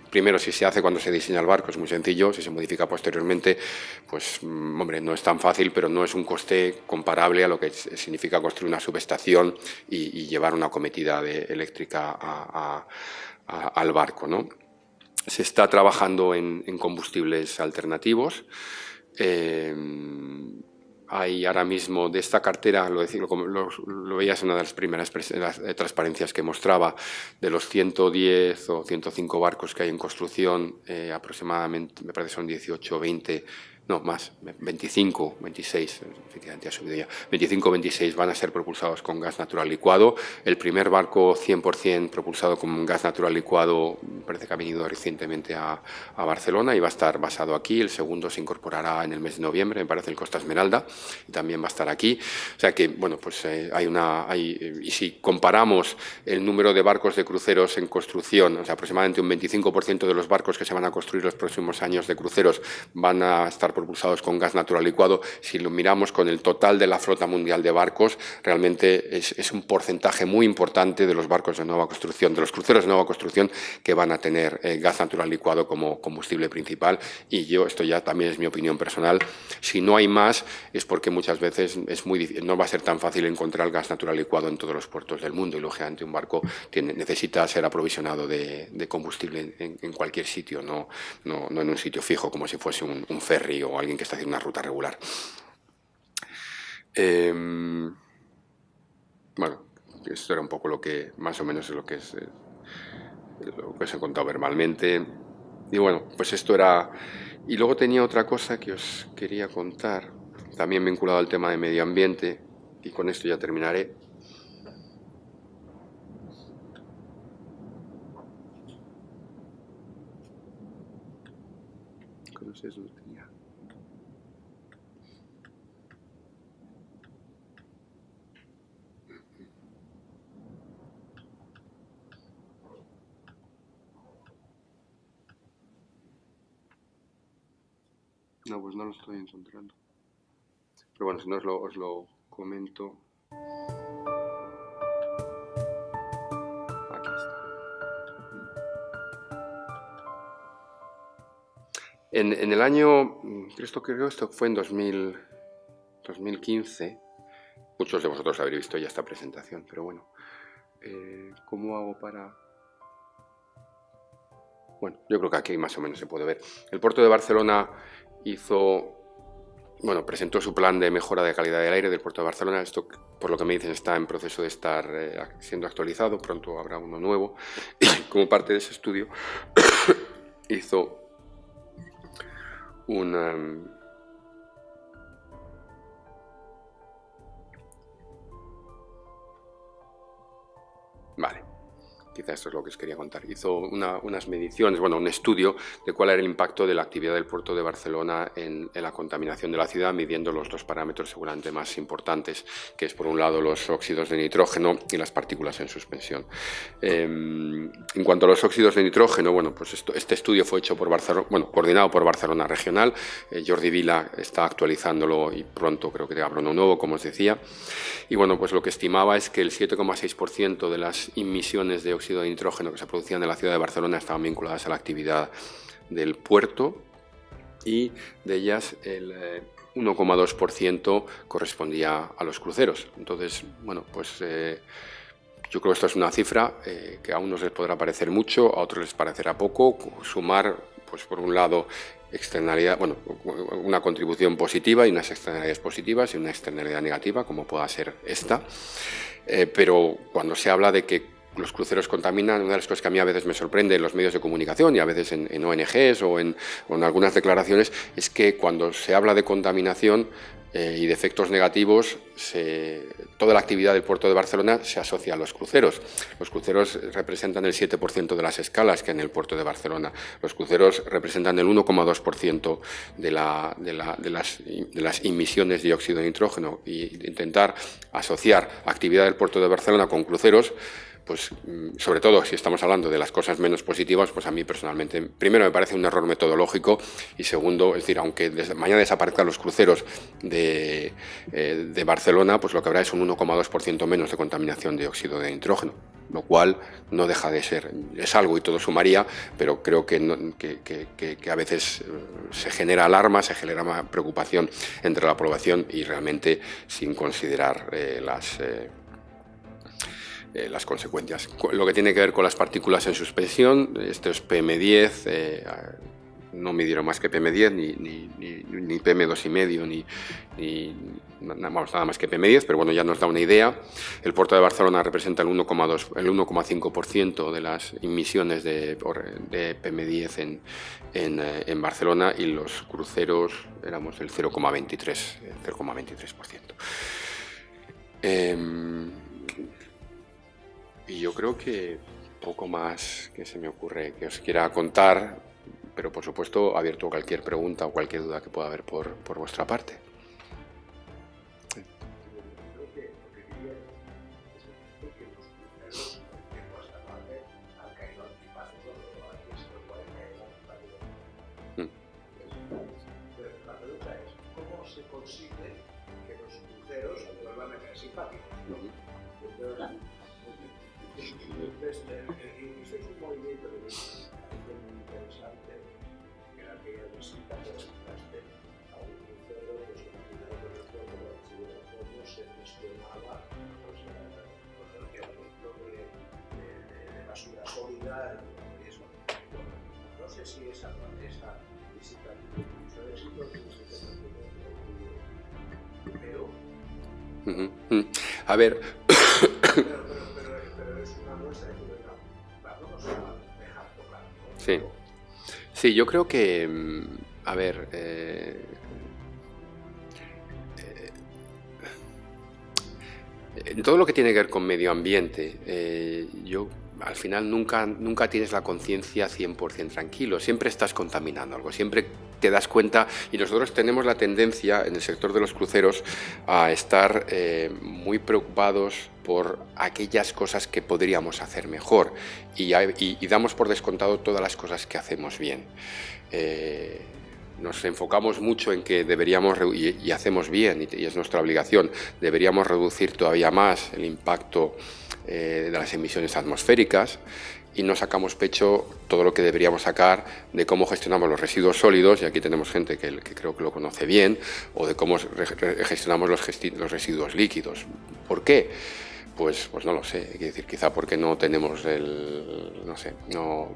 primero, si se hace cuando se diseña el barco, es muy sencillo. Si se modifica posteriormente, pues hombre, no es tan fácil, pero no es un coste comparable a lo que significa construir una subestación y llevar una cometida eléctrica al barco, ¿no? Se está trabajando en combustibles alternativos. Hay ahora mismo de esta cartera, lo veías en una de las primeras transparencias que mostraba, de los 110 o 105 barcos que hay en construcción, aproximadamente, me parece son 18 o 20, no, más, 25, 26, efectivamente ha subido ya, 25 o 26 van a ser propulsados con gas natural licuado. El primer barco 100% propulsado con gas natural licuado parece que ha venido recientemente a Barcelona y va a estar basado aquí. El segundo se incorporará en el mes de noviembre, me parece, el Costa Esmeralda, y también va a estar aquí. O sea que, bueno, pues y si comparamos el número de barcos de cruceros en construcción, o sea, aproximadamente un 25% de los barcos que se van a construir los próximos años de cruceros van a estar propulsados con gas natural licuado. Si lo miramos con el total de la flota mundial de barcos, realmente es un porcentaje muy importante de los barcos de nueva construcción, de los cruceros de nueva construcción, que van a tener gas natural licuado como combustible principal. Y esto ya también es mi opinión personal, si no hay más es porque muchas veces no va a ser tan fácil encontrar gas natural licuado en todos los puertos del mundo, y lógicamente un barco necesita ser aprovisionado de combustible en cualquier sitio, no en un sitio fijo como si fuese un ferry o alguien que está haciendo una ruta regular. Bueno, esto era un poco lo que más o menos es lo que os he contado verbalmente. Y bueno, pues esto era Y luego tenía otra cosa que os quería contar, también vinculado al tema de medio ambiente, y con esto ya terminaré. No sé si lo tenía. No, pues no lo estoy encontrando. Pero bueno, si no os lo comento. Aquí está. En el año, creo que esto fue en 2015, muchos de vosotros habréis visto ya esta presentación, pero bueno, ¿cómo hago para...? Bueno, yo creo que aquí más o menos se puede ver. El Puerto de Barcelona presentó su plan de mejora de calidad del aire del Puerto de Barcelona. Esto, por lo que me dicen, está en proceso de estar siendo actualizado, pronto habrá uno nuevo. Y como parte de ese estudio hizo Vale, quizá esto es lo que os quería contar. Hizo unas mediciones, un estudio de cuál era el impacto de la actividad del Puerto de Barcelona en la contaminación de la ciudad, midiendo los dos parámetros seguramente más importantes, que es por un lado los óxidos de nitrógeno y las partículas en suspensión. En cuanto a los óxidos de nitrógeno, este estudio fue hecho por coordinado por Barcelona Regional. Jordi Vila está actualizándolo y pronto creo que habrá uno nuevo, como os decía. Y lo que estimaba es que el 7,6% de las emisiones de óxido de nitrógeno que se producían en la ciudad de Barcelona estaban vinculadas a la actividad del puerto, y de ellas el 1,2% correspondía a los cruceros. Entonces, yo creo que esto es una cifra que a unos les podrá parecer mucho, a otros les parecerá poco. Sumar, por un lado, una contribución positiva y unas externalidades positivas y una externalidad negativa, como pueda ser esta. Pero cuando se habla de que los cruceros contaminan, una de las cosas que a mí a veces me sorprende en los medios de comunicación y a veces en ONGs o en algunas declaraciones, es que cuando se habla de contaminación y de efectos negativos, toda la actividad del puerto de Barcelona se asocia a los cruceros. Los cruceros representan el 7% de las escalas que hay en el puerto de Barcelona. Los cruceros representan el 1,2% de las emisiones de dióxido de nitrógeno, y intentar asociar actividad del puerto de Barcelona con cruceros, sobre todo si estamos hablando de las cosas menos positivas, a mí personalmente, primero, me parece un error metodológico, y segundo, es decir, aunque mañana desaparezcan los cruceros de Barcelona, lo que habrá es un 1,2% menos de contaminación de dióxido de nitrógeno, lo cual no deja de ser, es algo y todo sumaría, pero creo que a veces se genera alarma, se genera preocupación entre la población, y realmente sin considerar las consecuencias. Lo que tiene que ver con las partículas en suspensión, esto es PM10, no midieron más que PM10, ni PM2,5, nada más que PM10, pero ya nos da una idea. El puerto de Barcelona representa el 1,5% de las emisiones de PM10 en Barcelona, y los cruceros éramos el 0,23%. Y yo creo que poco más que se me ocurre que os quiera contar, pero por supuesto abierto a cualquier pregunta o cualquier duda que pueda haber por vuestra parte. La pregunta es, ¿cómo se consigue que los cruceros vuelvan a ser simpáticos? Este es un movimiento que me parece muy interesante, que era aquella visita que realizaste a un crucero que se combinaba con el puerto de Barcelona, cómo se gestionaba el vaciamiento de basura sólida y eso. No sé si esa visita tuvo mucho éxito, pero... A ver... Sí, yo creo que A ver, en todo lo que tiene que ver con medio ambiente, yo al final nunca tienes la conciencia 100% tranquilo, siempre estás contaminando algo, siempre te das cuenta, y nosotros tenemos la tendencia en el sector de los cruceros a estar muy preocupados por aquellas cosas que podríamos hacer mejor y damos por descontado todas las cosas que hacemos bien. Nos enfocamos mucho en que deberíamos, y hacemos bien, y es nuestra obligación, deberíamos reducir todavía más el impacto de las emisiones atmosféricas, y no sacamos pecho todo lo que deberíamos sacar de cómo gestionamos los residuos sólidos, y aquí tenemos gente que creo que lo conoce bien, o de cómo gestionamos los residuos líquidos. ¿Por qué? Pues no lo sé, quiero decir, quizá porque no tenemos no sé,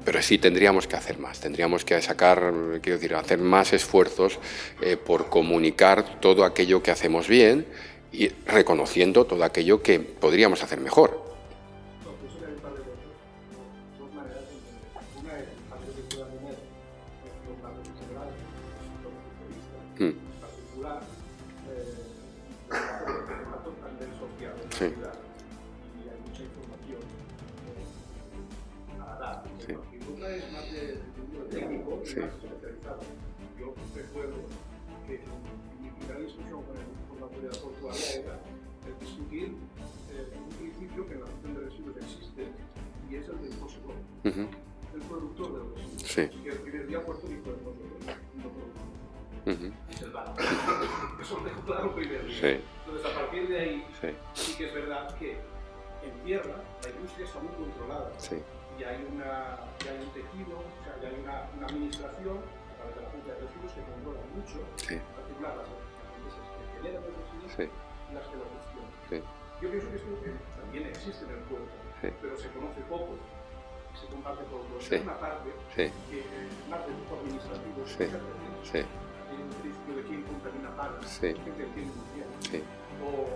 pero sí tendríamos que hacer más, tendríamos que hacer más esfuerzos por comunicar todo aquello que hacemos bien y reconociendo todo aquello que podríamos hacer mejor. Sí. Sí. Yo recuerdo que mi primera discusión con el grupo de autoridad portuaria era discutir un principio que en la gestión de residuos existe, y es el del post-pro, el productor de los residuos. Sí. Que el primer día Puerto Rico es no productor. Eso lo dejo claro primero. Sí. Entonces, a partir de ahí, sí que es verdad que en tierra la industria está muy controlada. Sí. Y hay un tejido, o sea, y hay una administración a través de la Junta de Residuos que controla mucho, en particular las empresas que generan los residuos y las que los gestionan. Yo pienso que esto también existe en el puerto, pero se conoce poco, se comparte poco. Es una parte que más de tipo administrativo, hay un principio de quién contamina paga, que entiende muy bien, o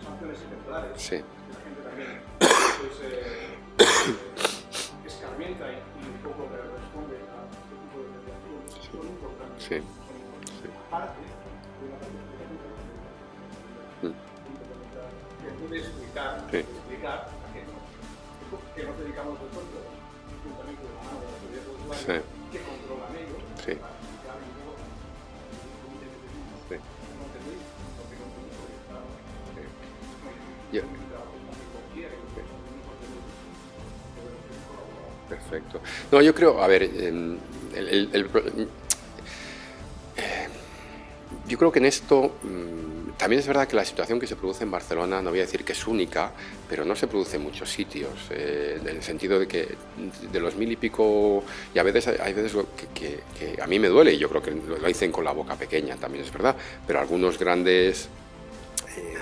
sanciones ejemplares, que la gente también escarmienta y un poco responde a este tipo de mediaciones, son importantes. Aparte de una participación que puede explicar a que nos dedicamos de pronto juntamente de la mano de la autoridad portuaria que controlan ellos para explicar un poco cómo tiene que ser no entendéis lo que no entendéis. Perfecto. No, yo creo, a ver, yo creo que en esto también es verdad que la situación que se produce en Barcelona, no voy a decir que es única, pero no se produce en muchos sitios, en el sentido de que de los 1000 y pico, y hay veces que a mí me duele, y yo creo que lo dicen con la boca pequeña, también es verdad, pero algunos grandes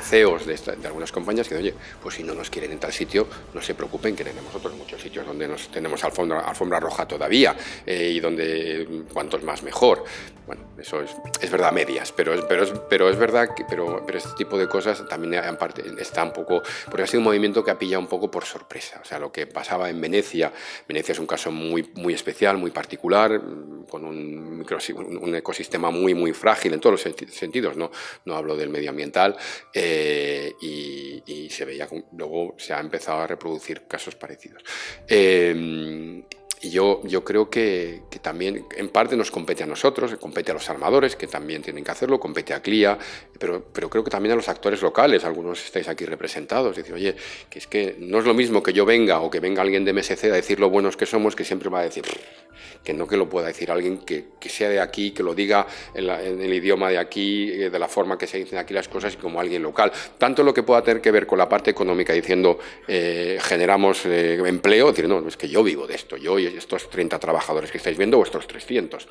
CEOs de algunas compañías que oye, pues si no nos quieren en tal sitio, no se preocupen, que tenemos nosotros muchos sitios donde tenemos alfombra roja todavía, y donde cuantos más mejor. Bueno, eso es verdad a medias, pero es verdad que pero este tipo de cosas también en parte está un poco, porque ha sido un movimiento que ha pillado un poco por sorpresa. O sea, lo que pasaba en Venecia es un caso muy especial, muy particular, con un ecosistema muy frágil en todos los sentidos, no hablo del medioambiental, y se veía, luego se ha empezado a reproducir casos parecidos. Y yo creo que también en parte nos compete a nosotros, compete a los armadores, que también tienen que hacerlo, compete a CLIA, pero creo que también a los actores locales, algunos estáis aquí representados, decir, oye, que es que no es lo mismo que yo venga o que venga alguien de MSC a decir lo buenos que somos, que siempre va a decir que no, que lo pueda decir alguien que sea de aquí, que lo diga en el idioma de aquí, de la forma que se dicen aquí las cosas, y como alguien local. Tanto lo que pueda tener que ver con la parte económica, diciendo generamos empleo, decir, no, es que yo vivo de esto, yo y estos 30 trabajadores que estáis viendo, o estos 300.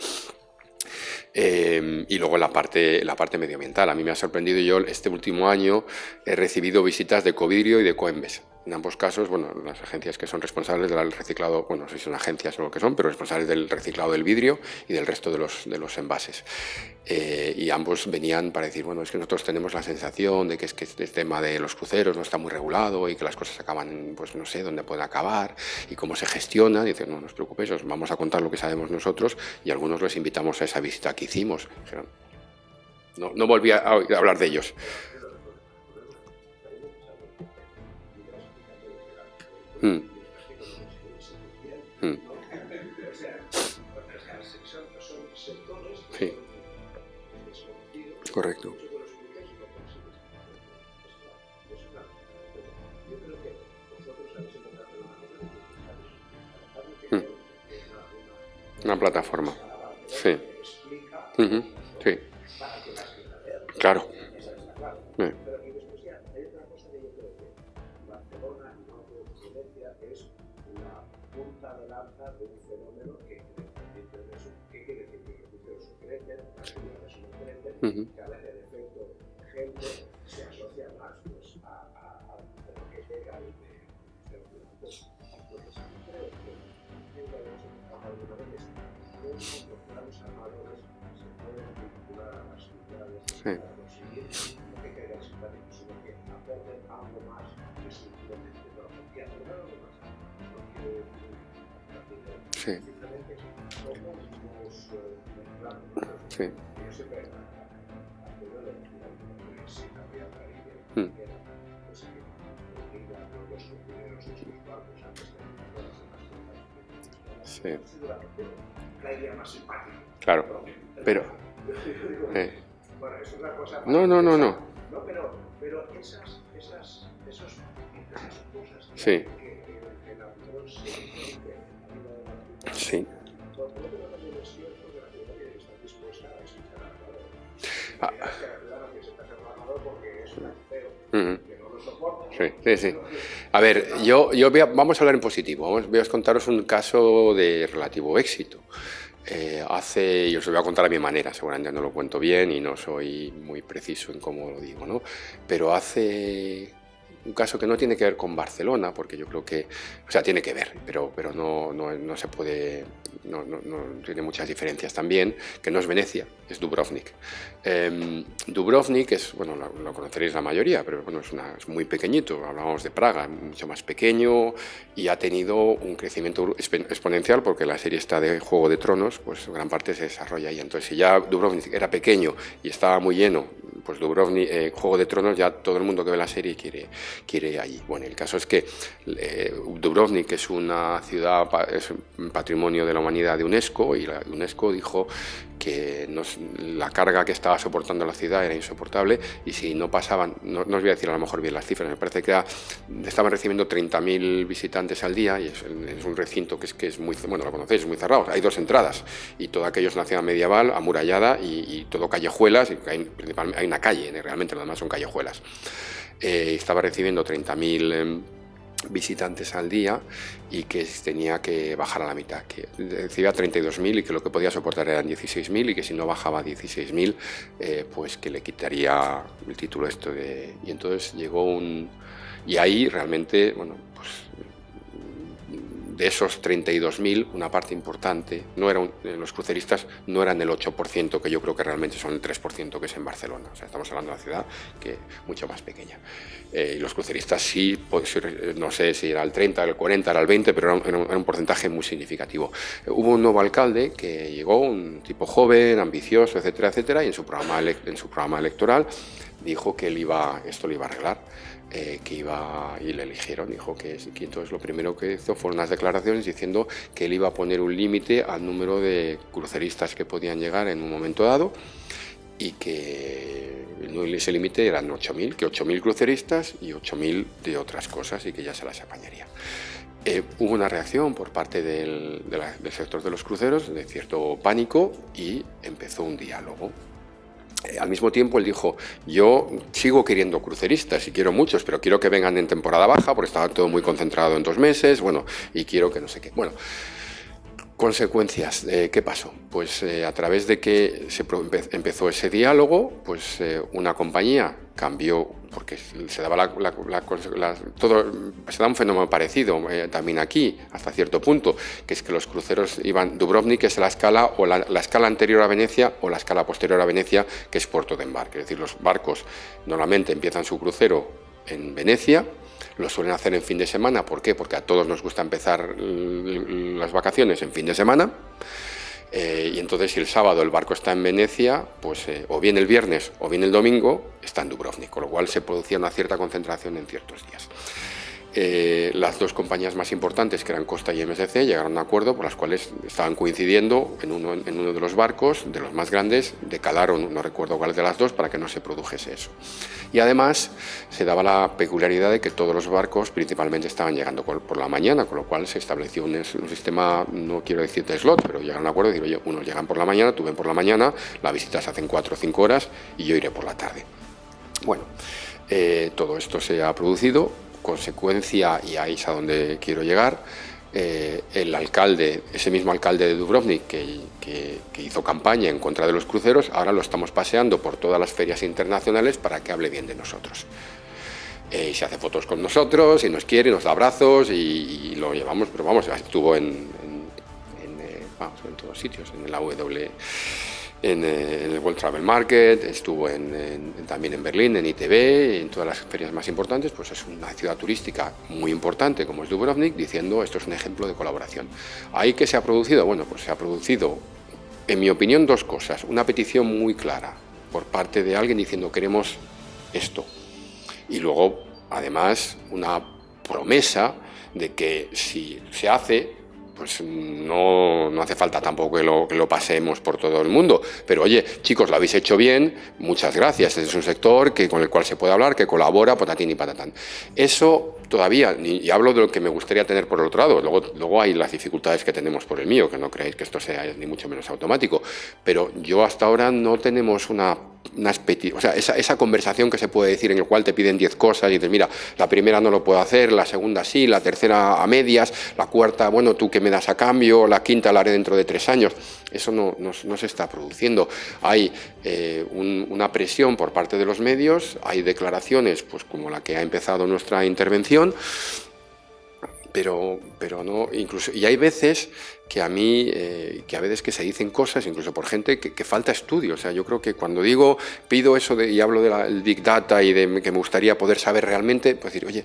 Y luego la parte medioambiental. A mí me ha sorprendido, yo este último año he recibido visitas de Covidrio y de Coembes. En ambos casos, bueno, las agencias que son responsables del reciclado, bueno, no sé si son agencias o lo que son, pero responsables del reciclado del vidrio y del resto de los envases. Y ambos venían para decir, bueno, es que nosotros tenemos la sensación de que es que este tema de los cruceros no está muy regulado y que las cosas acaban, pues no sé, dónde pueden acabar y cómo se gestionan. Y dicen, no os preocupéis, os vamos a contar lo que sabemos nosotros, y algunos les invitamos a esa visita que hicimos. Dijeron, no volví a hablar de ellos. Sí. Correcto. Una plataforma. Sí. Sí. Claro. Punta de lanza de un fenómeno que ¿qué quiere decir? Que los cruceros crecen, las ciudades no crecen, cada vez el efecto gente se asocia más pues, a lo que llega y entonces creo que alguna vez los grandes armadores se pueden vincular a las ciudades para conseguir lo que querían simplemente, sino que aporten algo más que simplemente tecnología, pero algo más. Sí. Sí. Sí. Claro, pero... No. Pero esas cosas... Sí. Sí. Sí. A ver, vamos a hablar en positivo. Voy a contaros un caso de relativo éxito. Y os lo voy a contar a mi manera, seguramente no lo cuento bien y no soy muy preciso en cómo lo digo, ¿no? Pero hace un caso que no tiene que ver con Barcelona, porque yo creo que, o sea, tiene que ver, pero no se puede, no tiene muchas diferencias también, que no es Venecia, es Dubrovnik. Dubrovnik es, bueno, lo conoceréis la mayoría, pero bueno, es muy pequeñito, hablábamos de Praga, mucho más pequeño, y ha tenido un crecimiento exponencial porque la serie está de Juego de Tronos, pues gran parte se desarrolla ahí. Entonces, si ya Dubrovnik era pequeño y estaba muy lleno, pues Dubrovnik, Juego de Tronos, ya todo el mundo que ve la serie quiere ir allí. Bueno, el caso es que Dubrovnik es una ciudad, es un patrimonio de la humanidad de UNESCO, y la UNESCO dijo que la carga que estaba soportando la ciudad era insoportable, y si no pasaban, no os voy a decir a lo mejor bien las cifras, me parece que estaban recibiendo 30.000 visitantes al día, y es un recinto que es muy, bueno, lo conocéis, es muy cerrado, hay dos entradas, y todo aquello es una ciudad medieval, amurallada, y todo callejuelas, y hay una calle, realmente lo demás son callejuelas. Estaba recibiendo 30.000 visitantes al día, y que tenía que bajar a la mitad, que recibía 32.000 y que lo que podía soportar eran 16.000, y que si no bajaba a 16.000 pues que le quitaría el título y entonces llegó y ahí realmente, bueno, pues de esos 32.000, una parte importante, los cruceristas no eran el 8%, que yo creo que realmente son el 3% que es en Barcelona. O sea, estamos hablando de una ciudad que mucho más pequeña. Y los cruceristas sí, pues, no sé si era el 30, el 40, era el 20, pero era un porcentaje muy significativo. Hubo un nuevo alcalde que llegó, un tipo joven, ambicioso, etcétera, etcétera, y en su programa electoral dijo que esto lo iba a arreglar. Y le eligieron, dijo que entonces lo primero que hizo fueron unas declaraciones diciendo que él iba a poner un límite al número de cruceristas que podían llegar en un momento dado, y que ese límite eran 8.000, que 8.000 cruceristas y 8.000 de otras cosas, y que ya se las apañaría. Hubo una reacción por parte del sector de los cruceros, de cierto pánico, y empezó un diálogo. Al mismo tiempo él dijo, yo sigo queriendo cruceristas y quiero muchos, pero quiero que vengan en temporada baja porque estaba todo muy concentrado en 2 meses, bueno, y quiero que no sé qué. Bueno, Consecuencias. ¿Qué pasó? Pues a través de que empezó ese diálogo, pues una compañía cambió, porque se daba se da un fenómeno parecido también aquí, hasta cierto punto, que es que los cruceros iban, Dubrovnik es la escala, o la escala anterior a Venecia o la escala posterior a Venecia, que es puerto de embarque. Es decir, los barcos normalmente empiezan su crucero en Venecia, lo suelen hacer en fin de semana. ¿Por qué? Porque a todos nos gusta empezar las vacaciones en fin de semana. Y entonces si el sábado el barco está en Venecia, pues o bien el viernes o bien el domingo está en Dubrovnik, con lo cual se producía una cierta concentración en ciertos días. Las dos compañías más importantes, que eran Costa y MSC, llegaron a un acuerdo por las cuales estaban coincidiendo en uno de los barcos, de los más grandes, decalaron, no recuerdo cuál de las dos, para que no se produjese eso. Y además se daba la peculiaridad de que todos los barcos principalmente estaban llegando por la mañana, con lo cual se estableció un sistema, no quiero decir de slot, pero llegaron a un acuerdo de decir, oye, unos llegan por la mañana, tú ven por la mañana, la visita se hacen 4 o 5 horas y yo iré por la tarde. Bueno, todo esto se ha producido. Consecuencia, y ahí es a donde quiero llegar, el alcalde, ese mismo alcalde de Dubrovnik que hizo campaña en contra de los cruceros, ahora lo estamos paseando por todas las ferias internacionales para que hable bien de nosotros. Y se hace fotos con nosotros, y nos quiere, nos da abrazos, y lo llevamos, pero vamos, estuvo en todos sitios, en la en el World Travel Market, estuvo también en Berlín, en ITB, en todas las ferias más importantes. Pues es una ciudad turística muy importante como es Dubrovnik, diciendo esto es un ejemplo de colaboración. ¿Ahí qué se ha producido? Bueno, pues se ha producido, en mi opinión, dos cosas. Una petición muy clara por parte de alguien diciendo queremos esto. Y luego, además, una promesa de que si se hace, pues no hace falta tampoco que lo pasemos por todo el mundo. Pero oye, chicos, lo habéis hecho bien, muchas gracias. Este es un sector con el cual se puede hablar, que colabora, patatín y patatán. Eso todavía, y hablo de lo que me gustaría tener por el otro lado. Luego hay las dificultades que tenemos por el mío, que no creéis que esto sea ni mucho menos automático. Pero yo hasta ahora no tenemos esa conversación que se puede decir en el cual te piden 10 cosas y dices, mira, la primera no lo puedo hacer, la segunda sí, la tercera a medias, la cuarta, bueno, tú qué me das a cambio, la quinta la haré dentro de 3 años. Eso no se está produciendo. Hay una presión por parte de los medios, hay declaraciones pues como la que ha empezado nuestra intervención, pero no, incluso, y hay veces que a mí, que a veces que se dicen cosas, incluso por gente que falta estudio. O sea, yo creo que cuando pido eso y hablo del Big Data y de que me gustaría poder saber realmente, pues decir, oye,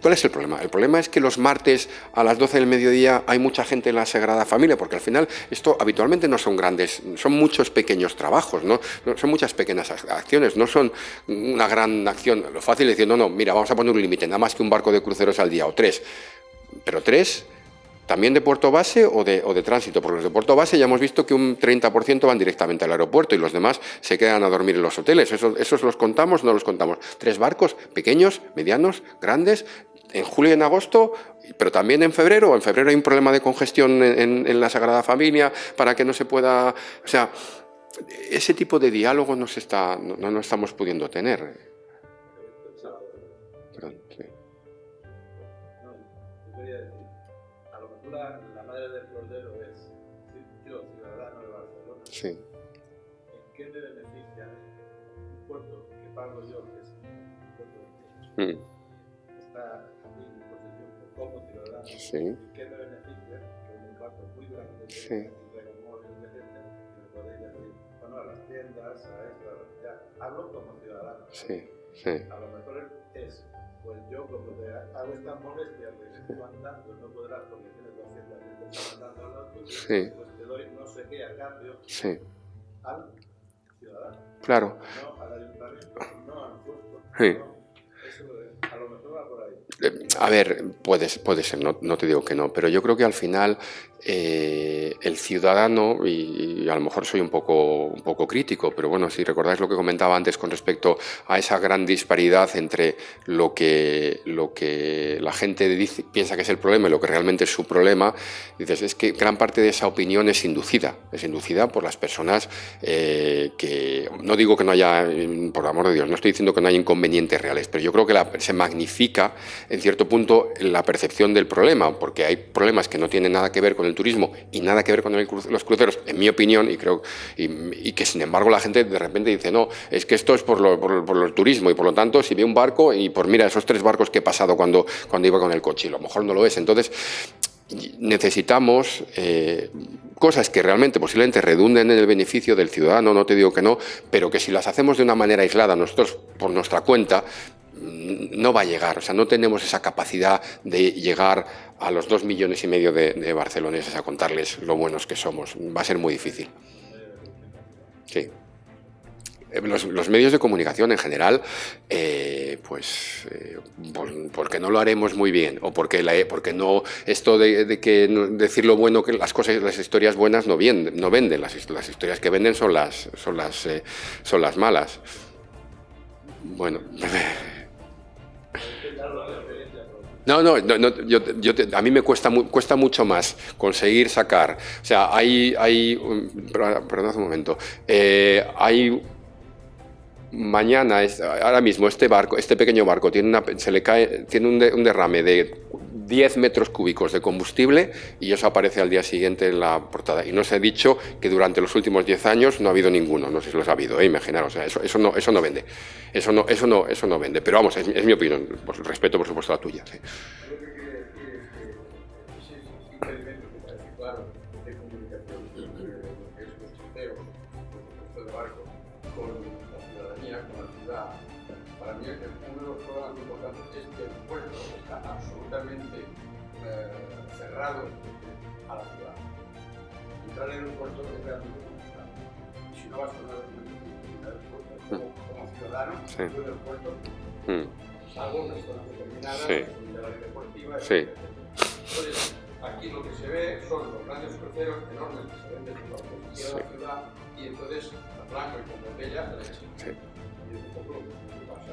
¿cuál es el problema? El problema es que los martes a las 12 del mediodía hay mucha gente en la Sagrada Familia, porque al final esto habitualmente no son grandes, son muchos pequeños trabajos, ¿no? Son muchas pequeñas acciones, no son una gran acción. Lo fácil es decir, no, mira, vamos a poner un límite, nada más que un barco de cruceros al día o 3. Pero 3, también de puerto base o de tránsito, porque los de puerto base ya hemos visto que un 30% van directamente al aeropuerto y los demás se quedan a dormir en los hoteles. ¿Esos los contamos o no los contamos? 3 barcos, pequeños, medianos, grandes, en julio y en agosto, pero también en febrero. En febrero hay un problema de congestión en la Sagrada Familia para que no se pueda... O sea, ese tipo de diálogo no estamos pudiendo tener. Perdón, sí. La madre del cordero es yo, ciudadano de Barcelona. Sí. ¿En qué me beneficia un puerto que pago yo, que es un puerto de está a mí en posición como ciudadano? Sí. ¿En qué me beneficia que un barco muy grande Sí. traiga un móvil de gente que me podéis decir, bueno, a las tiendas, a esto, ya, hablo como ciudadano. Sí. A lo mejor es, pues yo como te hago esta molestia de que tú andando no podrás porque tienes 200 personas andando al lado, pues te doy no sé qué a cambio al ciudadano. Claro. No al ayuntamiento, no al puerto. Sí. No, eso a lo mejor va por ahí. A ver, puede ser, no te digo que no, pero yo creo que al final el ciudadano, y a lo mejor soy un poco crítico, pero bueno, si recordáis lo que comentaba antes con respecto a esa gran disparidad entre lo que la gente piensa que es el problema y lo que realmente es su problema, dices, es que gran parte de esa opinión es inducida por las personas que, no digo que no haya, por amor de Dios, no estoy diciendo que no haya inconvenientes reales, pero yo creo que se magnifica en cierto punto la percepción del problema, porque hay problemas que no tienen nada que ver con el turismo y nada que ver con los cruceros, en mi opinión, y creo y que sin embargo la gente de repente dice, no, es que esto es por el turismo y por lo tanto si ve un barco y por mira esos 3 barcos que he pasado cuando iba con el coche, y a lo mejor no lo es. Entonces necesitamos cosas que realmente posiblemente redunden en el beneficio del ciudadano, no te digo que no, pero que si las hacemos de una manera aislada nosotros por nuestra cuenta, no va a llegar. O sea, no tenemos esa capacidad de llegar a los 2,5 millones de barceloneses a contarles lo buenos que somos. Va a ser muy difícil. Sí. Los medios de comunicación en general, porque no lo haremos muy bien, o porque no, esto de que decir lo bueno, que las historias buenas no venden, las historias que venden son las malas. Bueno. A mí me cuesta mucho más conseguir sacar. O sea, perdón un momento. Ahora mismo este pequeño barco tiene un derrame de 10 metros cúbicos de combustible y eso aparece al día siguiente en la portada. Y no os he dicho que durante los últimos 10 años no ha habido ninguno, no sé si los ha habido, imaginaros, o sea, eso no vende. Eso no vende, pero vamos, es mi opinión, por respeto por supuesto a la tuya. Sí. Cerrado a la ciudad. Entrar en un puerto es realmente complicado. Y si no vas con una documentación como ciudadano, sí. tú en el puerto, salvo en zonas determinadas, sí. de la área deportiva, sí. Entonces, aquí lo que se ve son los grandes cruceros enormes que se venden por la policía de la ciudad y entonces la blanca y con botella la leche. Sí. Y es un poco lo que pasa.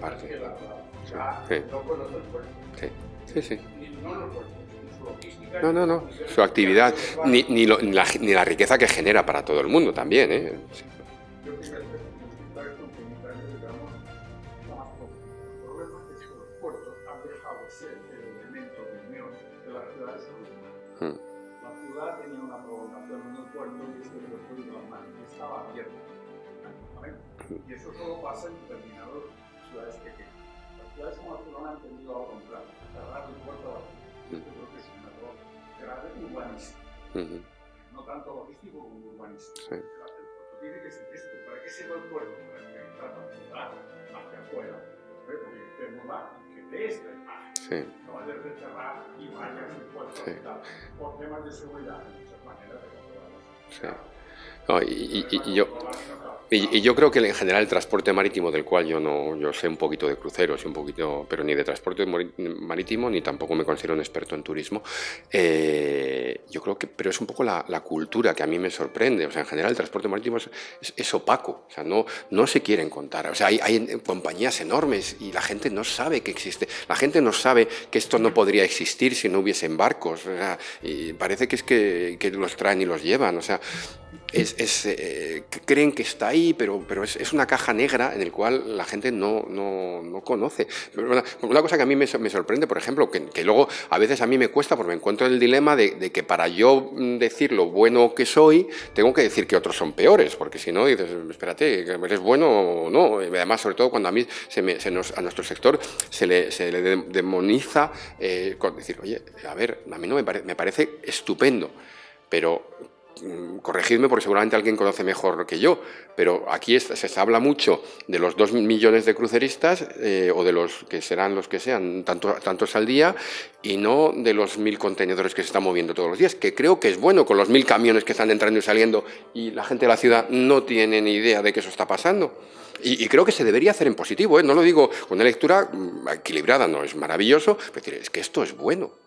Vale. Es que la sí. no conoce el puerto. Sí. Sí. No los puertos. No. Su actividad, ni la riqueza que genera para todo el mundo también, ¿eh? Sí. Yo creo que el problema es que los puertos han dejado de ser el elemento de unión de las ciudades urbanas. La ciudad tenía una provocación en el puerto y es que el puerto estaba abierto. Y eso solo pasa en determinadas ciudades pequeñas. Las ciudades como Barcelona han tendido a lo contrario, cerrar el puerto a la ciudad. Yo creo que es un error grave urbanístico. No tanto logístico como urbanístico. Sí. El puerto tiene que ser esto. ¿Para qué se va el puerto? Para que entrar hacia afuera. Porque tenemos que de esta imagen. Sí. No vayas de cerrar y vayas del puerto a ciudad. Por temas de seguridad, hay muchas maneras de controlarlas. Sí. No, y yo creo que en general el transporte marítimo, del cual yo sé un poquito de cruceros y un poquito, pero ni de transporte marítimo ni tampoco me considero un experto en turismo, yo creo que, pero es un poco la cultura que a mí me sorprende. O sea, en general el transporte marítimo es opaco, o sea, no se quieren contar. O sea, hay compañías enormes y la gente no sabe que existe, la gente no sabe que esto no podría existir si no hubiesen barcos, o sea, y parece que es que los traen y los llevan, o sea, creen que está ahí, pero es una caja negra en la cual la gente no conoce. Una cosa que a mí me sorprende, por ejemplo, que luego a veces a mí me cuesta porque me encuentro en el dilema de que para yo decir lo bueno que soy, tengo que decir que otros son peores, porque si no dices, espérate, ¿eres bueno o no? Y además, sobre todo cuando a mí a nuestro sector se le demoniza con decir, oye, a ver, a mí no me parece estupendo, pero corregidme porque seguramente alguien conoce mejor que yo, pero aquí se habla mucho de los 2 millones de cruceristas o de los que serán los que sean, tantos al día, y no de los 1.000 contenedores que se están moviendo todos los días, que creo que es bueno con los 1.000 camiones que están entrando y saliendo y la gente de la ciudad no tiene ni idea de que eso está pasando. Y creo que se debería hacer en positivo, ¿eh? No lo digo con una lectura equilibrada, no es maravilloso, pero es que esto es bueno.